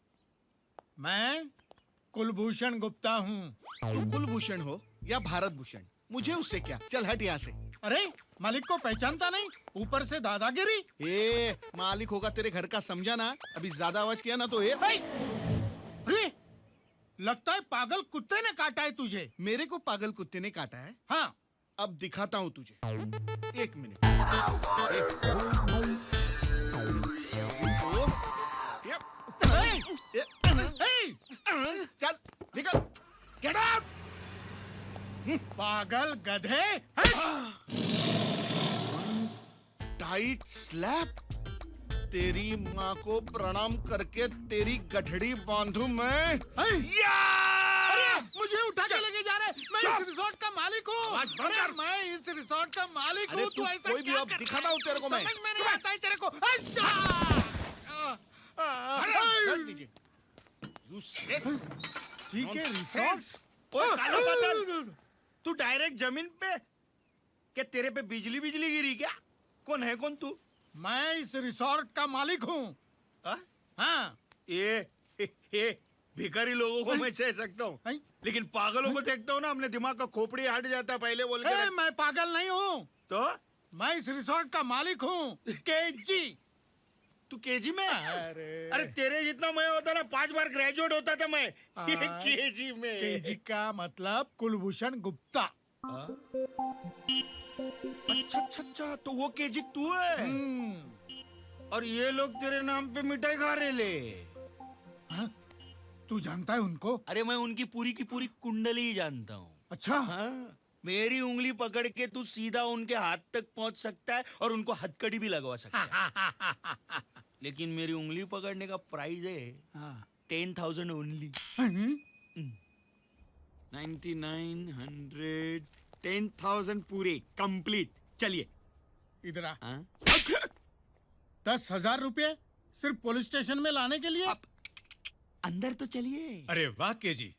मैं कुलभूषण गुप्ता हूँ। तू कुलभूषण हो या भारत भूषण, मुझे उससे क्या। चल हट यहाँ से। अरे मालिक को पहचानता नहीं, ऊपर से दादागिरी। मालिक होगा तेरे घर का, समझा ना। अभी ज्यादा आवाज किया ना तो अरे लगता है पागल कुत्ते ने काटा है तुझे। मेरे को पागल कुत्ते ने काटा है? हाँ। अब दिखाता हूँ तुझे। 1 मिनट। चल निकल। Get out. पागल गधे। Tight slap. तेरी माँ को प्रणाम करके तेरी गठड़ी बांधू मैं। मुझे उठा के लेके जा रहे। मैं इस रिसोर्ट का मालिक हूँ। अरे मैं इस रिसोर्ट का मालिक हूँ। तू ऐसा कोई भी क्या अब कर दिखाता रहा है? हूँ तेरे को मैं। समझ में नहीं आता है तेरे को। ठीक है रिसोर्ट। ओए काला बादल, तू डायरेक्ट जमीन पे? क्या तेरे पे बिजली बिजली गिरी क्या? कौन है कौन तू? मैं इस रिसोर्ट का मालिक हूँ। हाँ। ये भिखारी लोगों को मैं सह सकता हूँ, लेकिन पागलों को देखता हूँ ना, अपने दिमाग का खोपड़ी हट जाता है पहले बोल के। मैं पागल नहीं हूँ। तो मैं इस रिसोर्ट का मालिक हूँ। केजी। तू केजी में? अरे तेरे जितना मैं होता ना 5 बार ग्रेजुएट होता था मैं। केजी में? केजी का मतलब कुलभूषण गुप्ता। अच्छा, तो वो केजी तू है? और ये लोग तेरे नाम पे मिठाई खा रहे ले। तू जानता है उनको? अरे मैं उनकी पूरी की पूरी कुंडली ही जानता हूँ। अच्छा? हाँ, मेरी उंगली पकड़ के तू सीधा उनके हाथ तक पहुंच सकता है और उनको हथकड़ी भी लगवा सकता है। लेकिन मेरी उंगली पकड़ने का प्राइस है 10,000 ओनली। 9900 10,000 पूरे कंप्लीट। चलिए इधर आ। 10,000 रुपये सिर्फ पुलिस स्टेशन में लाने के लिए? अंदर तो चलिए। अरे वाह केजी,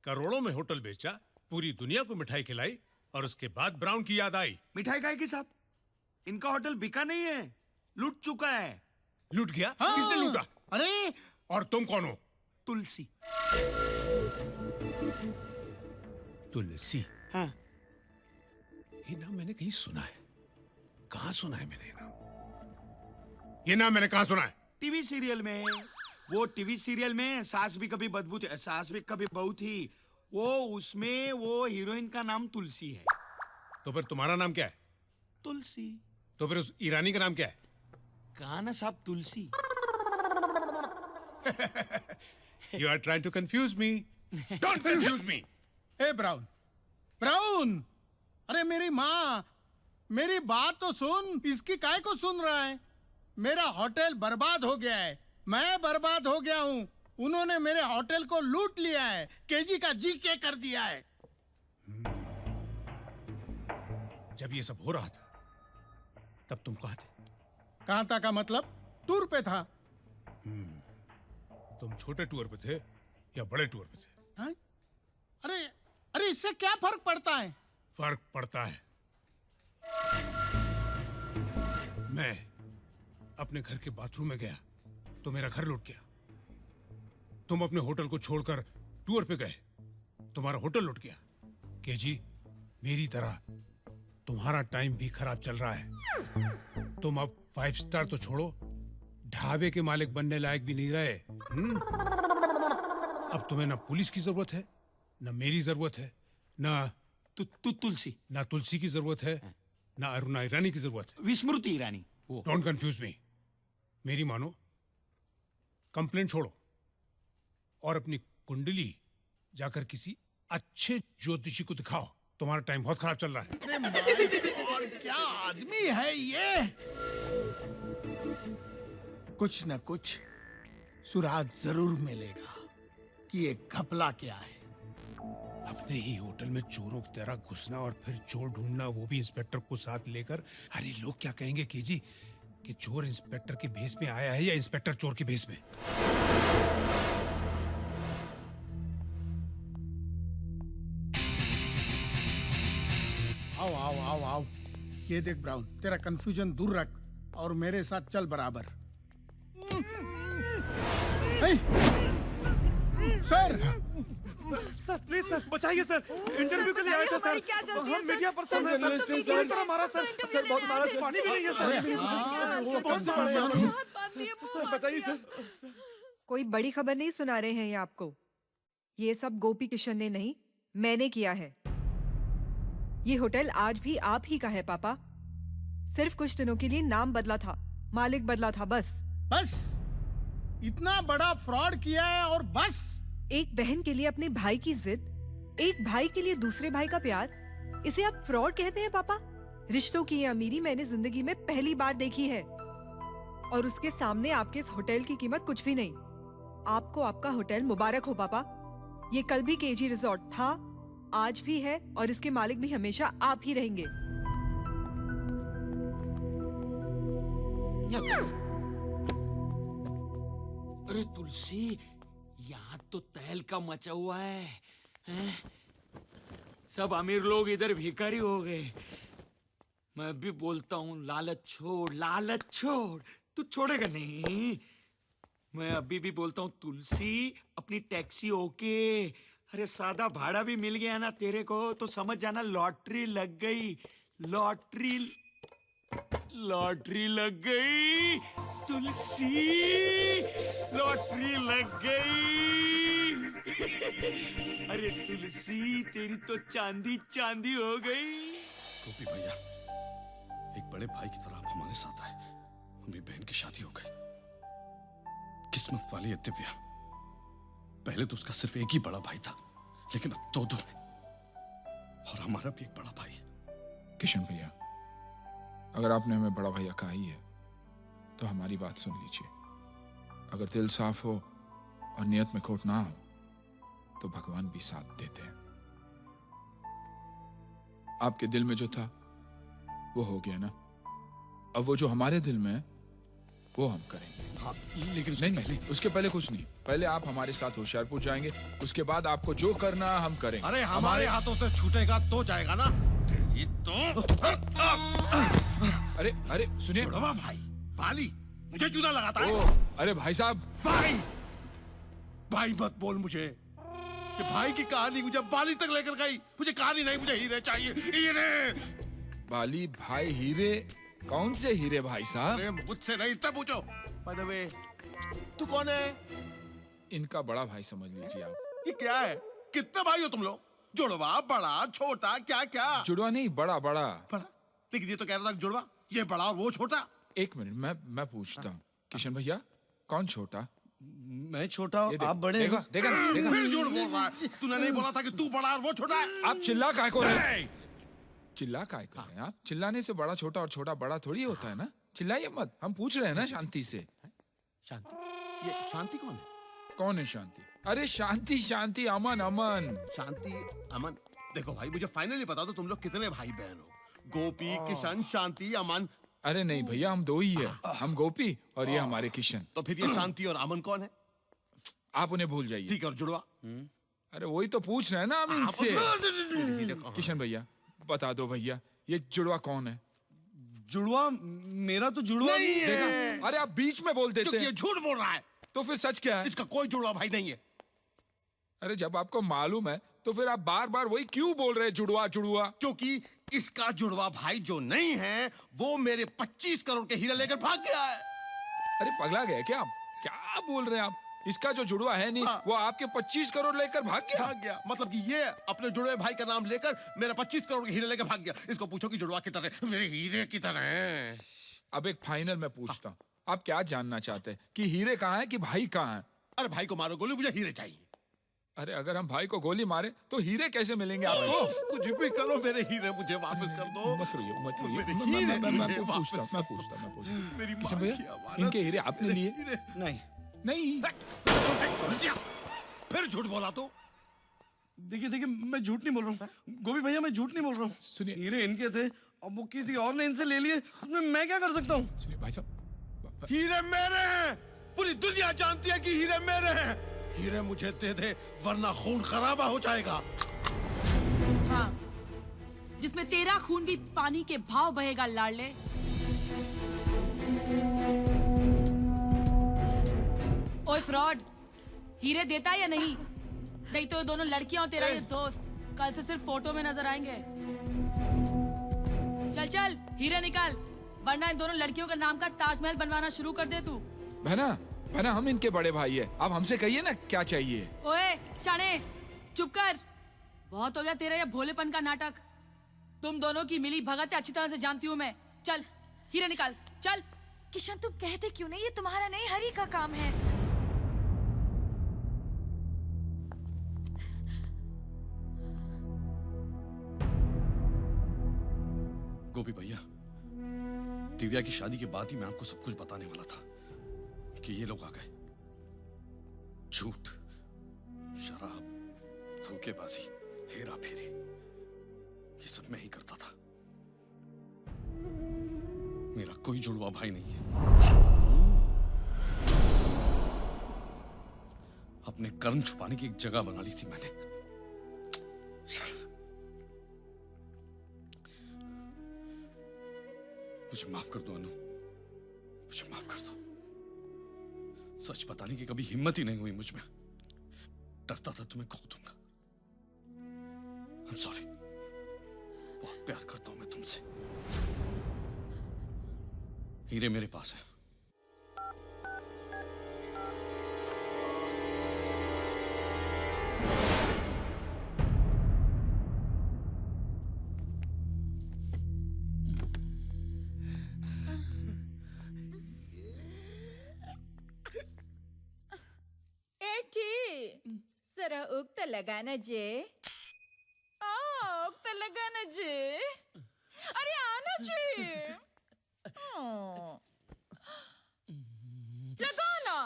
करोड़ों में होटल बेचा, पूरी दुनिया को मिठाई खिलाई और उसके बाद ब्राउन की याद आई। मिठाई खाएगी साहब? इनका होटल बिका नहीं है, लूट चुका है। लूट गया? हाँ। किसने लूटा? अरे और तुम कौन हो? तुलसी। तुलसी? हाँ। ये नाम मैंने कहीं सुना है। कहाँ सुना है मैंने ये नाम? ये नाम मैंने कहाँ सुना है? टीवी सीरियल में। वो टीवी सीरियल में सास भी कभी बदबू थी, सास भी कभी बहू थी, वो उसमें वो हीरोइन का नाम तुलसी है। तो फिर तुम्हारा नाम क्या है? तुलसी। तो फिर उस ईरानी का नाम क्या है? कहा ना साहब, तुलसी। You are trying to confuse me. Don't confuse me. A brown, brown, अरे मेरी माँ, मेरी बात तो सुन। इसकी काय को सुन रहा है? मेरा होटल बर्बाद हो गया है, मैं बर्बाद हो गया हूँ। उन्होंने मेरे होटल को लूट लिया है, केजी का जीके कर दिया है। जब ये सब हो रहा था तब तुम कहाँ थे? कहाँ था का मतलब? टूर पे था। तुम छोटे टूर पे थे या बड़े टूर पे थे? हाँ? अरे इससे क्या फर्क पड़ता है? फर्क पड़ता है। मैं अपने घर के बाथरूम में गया तो मेरा घर लूट गया। तुम अपने होटल को छोड़कर टूर पे गए, तुम्हारा होटल लूट गया। केजी, मेरी तरह तुम्हारा टाइम भी खराब चल रहा है। तुम अब 5 स्टार तो छोड़ो, ढाबे के मालिक बनने लायक भी नहीं रहे। अब तुम्हें ना पुलिस की जरूरत है, ना मेरी जरूरत है, ना तुलसी, ना तुलसी की जरूरत है, ना अरुणा ईरानी की जरूरत है। विस्मृति ईरानी। Don't confuse me. मेरी मानो, कंप्लेंट छोड़ो और अपनी कुंडली जाकर किसी अच्छे ज्योतिषी को दिखाओ। तुम्हारा टाइम बहुत खराब चल रहा है। अरे माय गॉड, क्या आदमी है ये? कुछ न कुछ सुराग जरूर मिलेगा कि ये घपला क्या है। अपने ही होटल में चोरों की तरह घुसना और फिर चोर ढूंढना, वो भी इंस्पेक्टर को साथ लेकर। अरे लोग क्या कहेंगे केजी कि चोर इंस्पेक्टर के भेस में आया है या इंस्पेक्टर चोर के भेस में? आओ आओ आओ आओ। ये देख ब्राउन, तेरा कंफ्यूजन दूर रख और मेरे साथ चल बराबर। सर, सर प्लीज सर, बचाइए सर। इंटरव्यू के लिए आए थे सर। हम मीडिया पर्सन हैं सर। सर हमारा सर बहुत मारा सर। पानी भी नहीं है सर। बहुत सर, बचाइए सर। कोई बड़ी खबर नहीं सुना रहे हैं ये आपको। ये सब गोपी किशन ने नहीं, मैंने किया है। ये होटल आज भी आप ही का है पापा। सिर्फ कुछ दिनों के लिए नाम बदला था, मालिक बदला था, बस। बस इतना बड़ा फ्रॉड किया है और बस? एक बहन के लिए अपने भाई की जिद, एक भाई के लिए दूसरे भाई का प्यार, इसे आप फ्रॉड कहते हैं पापा? रिश्तों की ये अमीरी मैंने जिंदगी में पहली बार देखी है। और उसके सामने आपके इस होटल की कीमत कुछ भी नहीं। आपको आपका होटल मुबारक हो पापा। ये कल भी केजी रिजॉर्ट था आज भी है और इसके मालिक भी हमेशा आप ही रहेंगे। अरे तुलसी, यहाँ तो तहलका मचा हुआ है, हैं? सब अमीर लोग इधर भिखारी हो गए। मैं भी बोलता हूँ लालच छोड़, तू छोड़ेगा नहीं। मैं अभी भी बोलता हूँ तुलसी, अपनी टैक्सी ओके। अरे सादा भाड़ा भी मिल गया ना तेरे को तो समझ जाना लॉटरी लग गई। लॉटरी लग गई तुलसी, लॉटरी लग गई। अरे तुलसी, तेरी तो चांदी हो गई। गोपी भैया, एक बड़े भाई की तरह आप हमारे साथ आए। मेरी बहन की शादी हो गई। किस्मत वाली है दिव्या। पहले तो उसका सिर्फ एक ही बड़ा भाई था, लेकिन अब दो है, और हमारा भी एक बड़ा भाई है। किशन भैया, अगर आपने हमें बड़ा भैया कहा ही है तो हमारी बात सुन लीजिए। अगर दिल साफ हो और नियत में खोट ना हो तो भगवान भी साथ देते हैं। आपके दिल में जो था वो हो गया ना। अब वो जो हमारे दिल में है वो हम करेंगे। हाँ, लेकिन नहीं, उसके पहले कुछ नहीं। पहले आप हमारे साथ होशियारपुर जाएंगे, उसके बाद आपको जो करना हम करेंगे। अरे हमारे हाथों से छूटेगा तो जाएगा ना। तेरी तो अरे सुनिए भाई, बाली मुझे जूता लगाता है। अरे भाई साहब, भाई मत बोल मुझे कि भाई की कहानी मुझे बाली तक लेकर गई। मुझे कहानी नहीं, मुझे हीरे चाहिए, हीरे। बाली भाई हीरे? कौन से हीरे भाई साहब? अरे मुझसे नहीं, इससे पूछो। बाय द वे, तू कौन है? इनका बड़ा भाई समझ लीजिए आप। ये क्या है? कितने भाई हो तुम लोग? जुड़वा, बड़ा, छोटा, क्या क्या? जुड़वा नहीं, बड़ा। लेकिन ये तो कह रहा था जुड़वा, ये बड़ा और वो छोटा। एक मिनट, मैं पूछता हूँ। किशन भैया, कौन छोटा? मैं छोटा, आप बड़े। देखा। फिर झूठ बोल रहा है। तूने नहीं बोला था कि तू बड़ा और वो छोटा है? आप चिल्ला काहे को रहे हैं? चिल्ला काहे को रहे हैं आप? चिल्लाने से बड़ा छोटा और छोटा बड़ा थोड़ी होता है ना। चिल्लाइए मत, हम पूछ रहे हैं ना शांति से। शांति? ये शांति कौन है? कौन है शांति? अरे शांति, अमन। शांति, अमन। देखो भाई, मुझे फाइनली बता दो तुम लोग कितने भाई बहन हो? गोपी, किशन, शांति, अमन। अरे नहीं भैया, हम दो ही है। हम गोपी और ये हमारे किशन। तो फिर ये शांति और अमन कौन है? आप उन्हें भूल जाइए। ठीक है, और जुड़वा? अरे वही तो पूछ रहे हैं ना हम इनसे। किशन भैया, बता दो भैया, ये जुड़वा कौन है? जुड़वा? मेरा तो जुड़वा नहीं है। अरे आप बीच में बोल देते हैं। ये झूठ बोल रहा है। तो फिर सच क्या है? इसका कोई जुड़वा भाई नहीं है। अरे जब आपको मालूम है तो फिर आप बार वही क्यों बोल रहे हैं जुड़वा? क्योंकि इसका जुड़वा भाई जो नहीं है वो मेरे 25 करोड़ के हीरे लेकर भाग गया है। अरे पगला गए क्या आप? क्या बोल रहे हैं आप? इसका जो जुड़वा है नहीं, वो आपके 25 करोड़ लेकर भाग गया। मतलब कि ये अपने जुड़वे भाई का नाम लेकर मेरा 25 करोड़ के हीरे लेकर भाग गया। इसको पूछो कि जुड़वा की तरह मेरे हीरे की तरह। अब एक फाइनल मैं पूछता हूँ, आप क्या जानना चाहते हैं कि हीरे कहाँ है कि भाई कहाँ है? अरे भाई को मारो गोली, मुझे हीरे चाहिए। अरे अगर हम भाई को गोली मारे तो हीरे कैसे मिलेंगे आपको? कुछ भी करो, मेरे हीरे मुझे वापस कर दो। मत रोइए। मैं पूछता। किशन भैया, इनके हीरे आपने लिए? नहीं। फिर झूठ बोला तो? देखिए, मैं झूठ नहीं बोल रहा हूँ गोपी भैया, मैं झूठ नहीं बोल रहा हूँ। सुनिए, हीरे इनके थे, अब वो किसी और ने इनसे ले लिए, मैं क्या कर सकता हूँ? सुनिए भाई साहब, हीरे मेरे हैं। पूरी दुनिया जानती है कि हीरे मेरे हैं। हीरे मुझे दे दे, वरना खून खराबा हो जाएगा। हाँ, जिसमें तेरा खून भी पानी के भाव बहेगा लाडले। ओए फ्रॉड, हीरे देता या नहीं? नहीं तो ये दोनों लड़कियां और तेरा ये दोस्त कल से सिर्फ फोटो में नजर आएंगे। चल हीरे निकाल, वरना इन दोनों लड़कियों का नाम का ताजमहल बनवाना शुरू कर दे तू। बहना, हम इनके बड़े भाई है। आप हमसे कहिए ना क्या चाहिए। ओए शाने, चुप कर। बहुत हो गया तेरा ये भोलेपन का नाटक। तुम दोनों की मिली भगत अच्छी तरह से जानती हूँ मैं। चल हीरे निकाल, चल। किशन, तुम कहते क्यों नहीं? ये तुम्हारा नहीं, हरी का काम है। गोपी भैया, दिव्या की शादी के बाद ही मैं आपको सब कुछ बताने वाला था कि ये लोग आ गए। झूठ, शराब, धोखेबाजी, हेरा फेरी ये सब मैं ही करता था। मेरा कोई जुड़वा भाई नहीं है। अपने कर्म छुपाने की एक जगह बना ली थी मैंने। मुझे माफ कर दो अनु, मुझे माफ कर दो। सच बताने की कभी हिम्मत ही नहीं हुई मुझ में। डरता था तुम्हें खो दूंगा। I'm sorry। बहुत प्यार करता हूं मैं तुमसे। हीरे मेरे पास है। जरा उगता लगाना जे। उगता लगाना जे। अरे आना जे। लगाना।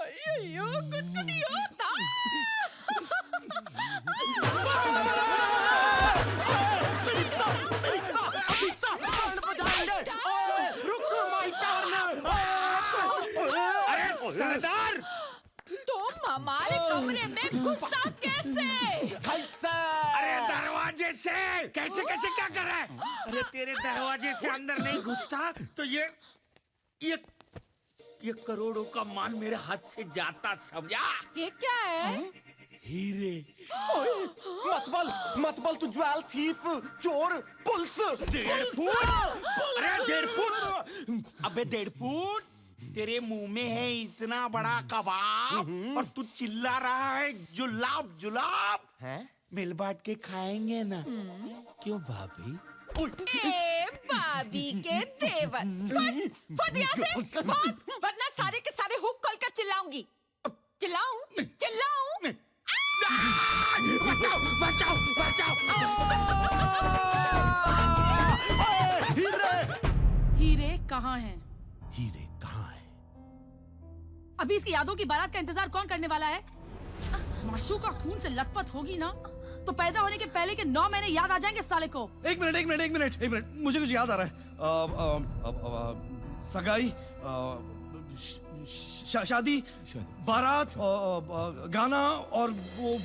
अयो गुदगुदी होता। अरे सरदार, तुम हमारे कमरे में घुसा कैसे? अरे दरवाजे से। कैसे कैसे क्या कर रहा है? अरे तेरे दरवाजे से अंदर नहीं घुसता तो ये करोड़ों का माल मेरे हाथ से जाता, समझा? ये क्या है? हीरे। मत बोल तू ज्वेल थीफ, चोर, पुलिस। 1.5 फुट। अरे 1.5 फुट। अबे 1.5 फुट तेरे मुंह में है इतना बड़ा कबाब और तू चिल्ला रहा है जुलाब जुलाब। हैं? मिल बांट के खाएंगे ना? क्यों भाभी? ए भाभी के देवर, फट यहाँ से, फट, वरना सारे के सारे हुक खोल कर चिल्लाऊंगी। चिल्लाऊं? चिल्लाऊं? बचाओ बचाओ बचाओ। हीरे कहाँ हैं? हीरे कहाँ है? अभी इसकी यादों की बारात का इंतजार कौन करने वाला है? माशूका खून से लथपथ होगी ना तो पैदा होने के पहले के 9 महीने याद आ जाएंगे साले को। एक मिनट, मुझे कुछ याद आ रहा है। सगाई, शादी, बारात, गाना और वो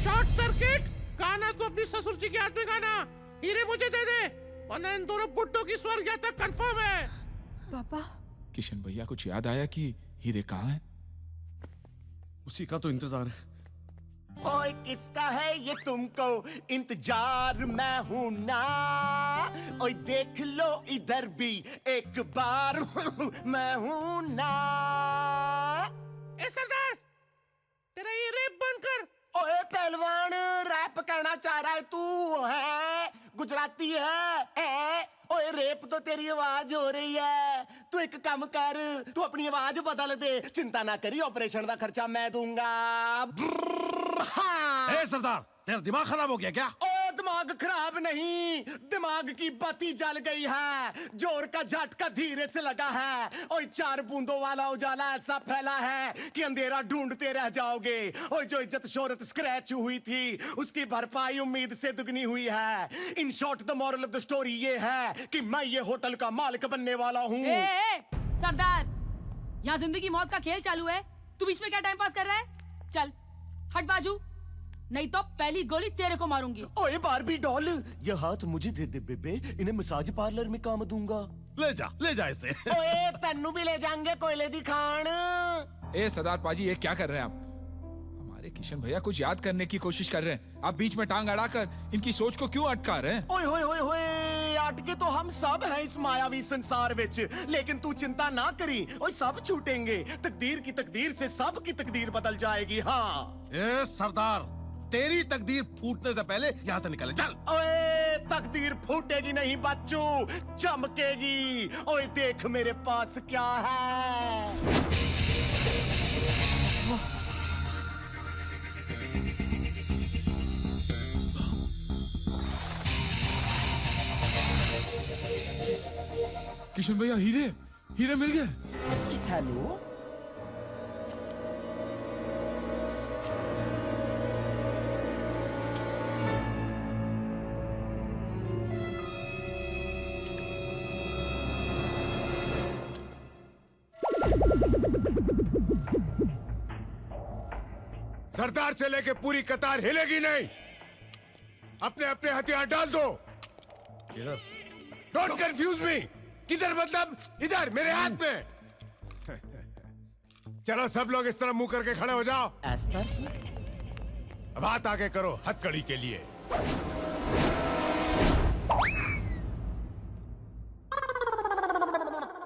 शॉर्ट सर्किट। गाना तो अपनी ससुर जी के हाथ में गाना। हीरे मुझे दे दे वरना इन दोनों बुड्ढों की स्वर्ग यात्रा कंफर्म है। पापा, किशन भैया कुछ याद आया कि हीरे कहाँ है? उसी का तो इंतजार है। ओए किसका है ये तुमको इंतजार, मैं हूं ना। ओए देख लो इधर भी एक बार, मैं हूं ना। ए सरदार, तेरा ये रैप बनकर। ओए पहलवान, रैप कहना चाह रहा है तू? है गुजराती है? ओए रेप तो तेरी आवाज हो रही है। तू एक काम कर, तू अपनी आवाज बदल दे। चिंता ना करी, ऑपरेशन का खर्चा मैं दूंगा। ए सरदार, तेरा दिमाग खराब हो गया क्या? ओ दिमाग खराब नहीं, दिमाग की बत्ती जल गई है। जोर का झटका धीरे से लगा है। ओए 4 बूंदों वाला उजाला ऐसा फैला है कि अंधेरा ढूंढते रह जाओगे। ओए जो इज्जत शोहरत स्क्रैच हुई थी उसकी भरपाई उम्मीद से दुगनी हुई है। In short the moral of the story ये है कि मैं ये होटल का मालिक बनने वाला हूँ। सरदार, यहाँ जिंदगी मौत का खेल चालू है। तू बीच में क्या टाइम पास कर रहा है? चल हट बाजू, नहीं तो पहली गोली तेरे को मारूंगी। ओए बारबी डॉल, ये हाथ मुझे दे दे बेबे, इन्हें मसाज पार्लर में काम दूंगा। ले जा इसे। ओए तन्नू भी ले जाएंगे कोयले दी खान। ए सरदार पाजी, ये क्या कर रहे हैं आप? हमारे किशन भैया कुछ याद करने की कोशिश कर रहे हैं, आप बीच में टांग अड़ाकर इनकी सोच को क्यों अटका रहे हैं? ओए होए होए होए, अटके तो हम सब हैं इस मायावी संसार विच, लेकिन तू चिंता ना करी, ओए सब छूटेंगे। तकदीर की तकदीर से सब की तकदीर बदल जाएगी। हाँ ए सरदार, तेरी तकदीर फूटने से पहले यहाँ से निकले, चल। ओए तकदीर फूटेगी नहीं बच्चू, चमकेगी। ओए देख मेरे पास क्या है। किशन भैया, हीरे मिल गए। हेलो सरदार से लेके पूरी कतार हिलेगी नहीं। अपने अपने हथियार डाल दो। किधर? Don't confuse me. किधर मतलब इधर मेरे हाथ में। चलो सब लोग इस तरह मुंह करके खड़े हो जाओ। अब हाथ आगे करो हथकड़ी के लिए।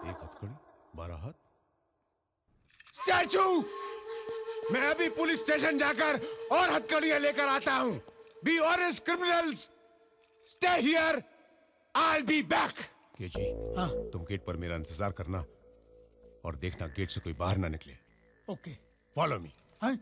एक हथकड़ी 12 हाथ। स्टैचू! मैं अभी पुलिस स्टेशन जाकर और हथकड़ियां लेकर आता हूं। Be honest criminals, stay here, I be back. के जी, हाँ? तुम गेट पर मेरा इंतजार करना और देखना गेट से कोई बाहर ना निकले। Okay, follow me. हाँ?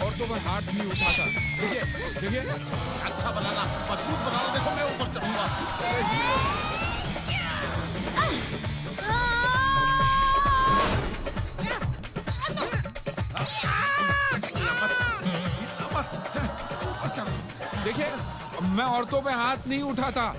औरतों पर हाथ नहीं उठाता। देखिए देखिए, अच्छा बनाना, मजबूत बनाना। देखो मैं ऊपर चढ़ूंगा। देखिए मैं औरतों पे हाथ नहीं उठाता।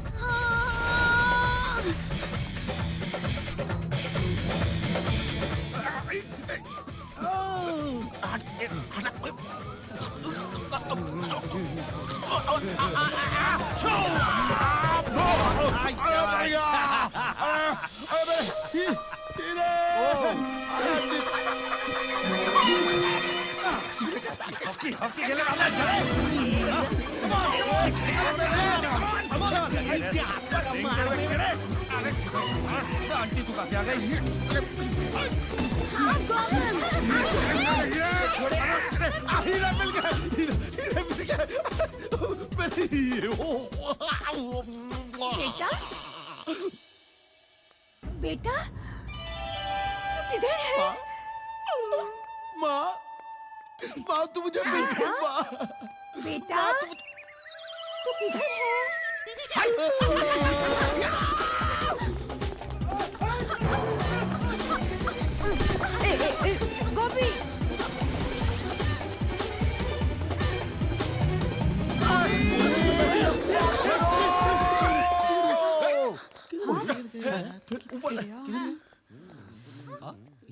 आंटी तू कैसे आ गई? हीरा मिल गया, हीरा मिल गया। बेटा, बेटा, तू किधर है? माँ, माँ तू मुझे मिल गई। माँ, बेटा, तू किधर है? गोपी,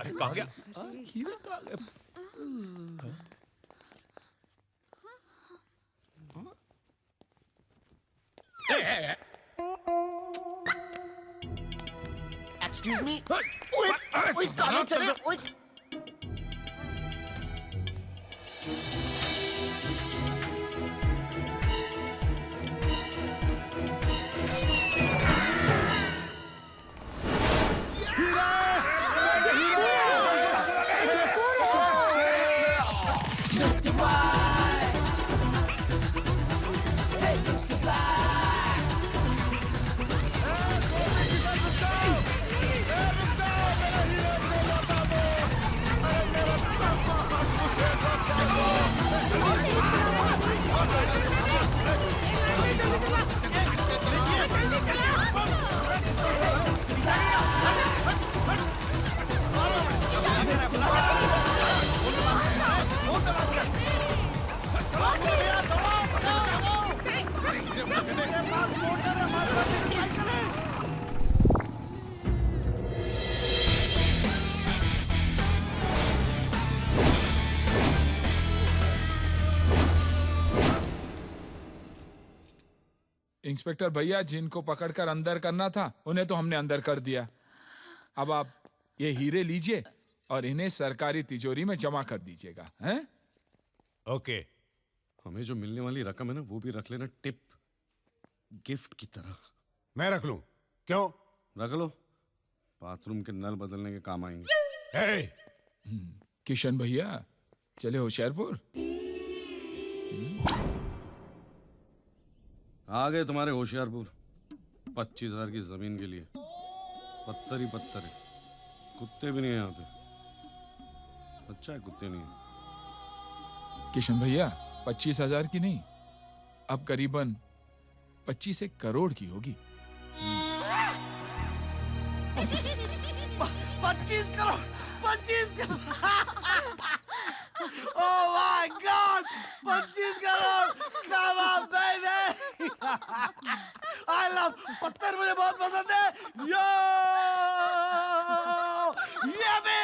अरे कहाँ गया? हीरा कहाँ गया? Excuse me? Wait, कहाँ चल रहे? Wait. इंस्पेक्टर भैया, जिनको पकड़कर अंदर करना था उन्हें तो हमने अंदर कर दिया। अब आप ये हीरे लीजिए और इन्हें सरकारी तिजोरी में जमा कर दीजिएगा, हैं? ओके। हमें जो मिलने वाली रकम है ना, वो भी रख लेना टिप, गिफ्ट की तरह। मैं रख लूं? क्यों? रख लो, बाथरूम के नल बदलने के काम आएंगे। हे! किशन भैया, चले होशियारपुर? आ गए तुम्हारे होशियारपुर 25,000 की जमीन के लिए। पत्थर ही पत्थर है, कुत्ते भी नहीं है यहाँ पे। अच्छा है कुत्ते नहीं है। किशन भैया, 25,000 की नहीं, अब करीबन 25 करोड़ की होगी। 25 crore 25 crore oh my God 25 crore come on baby I love पत्थर मुझे बहुत पसंद है यो ये भी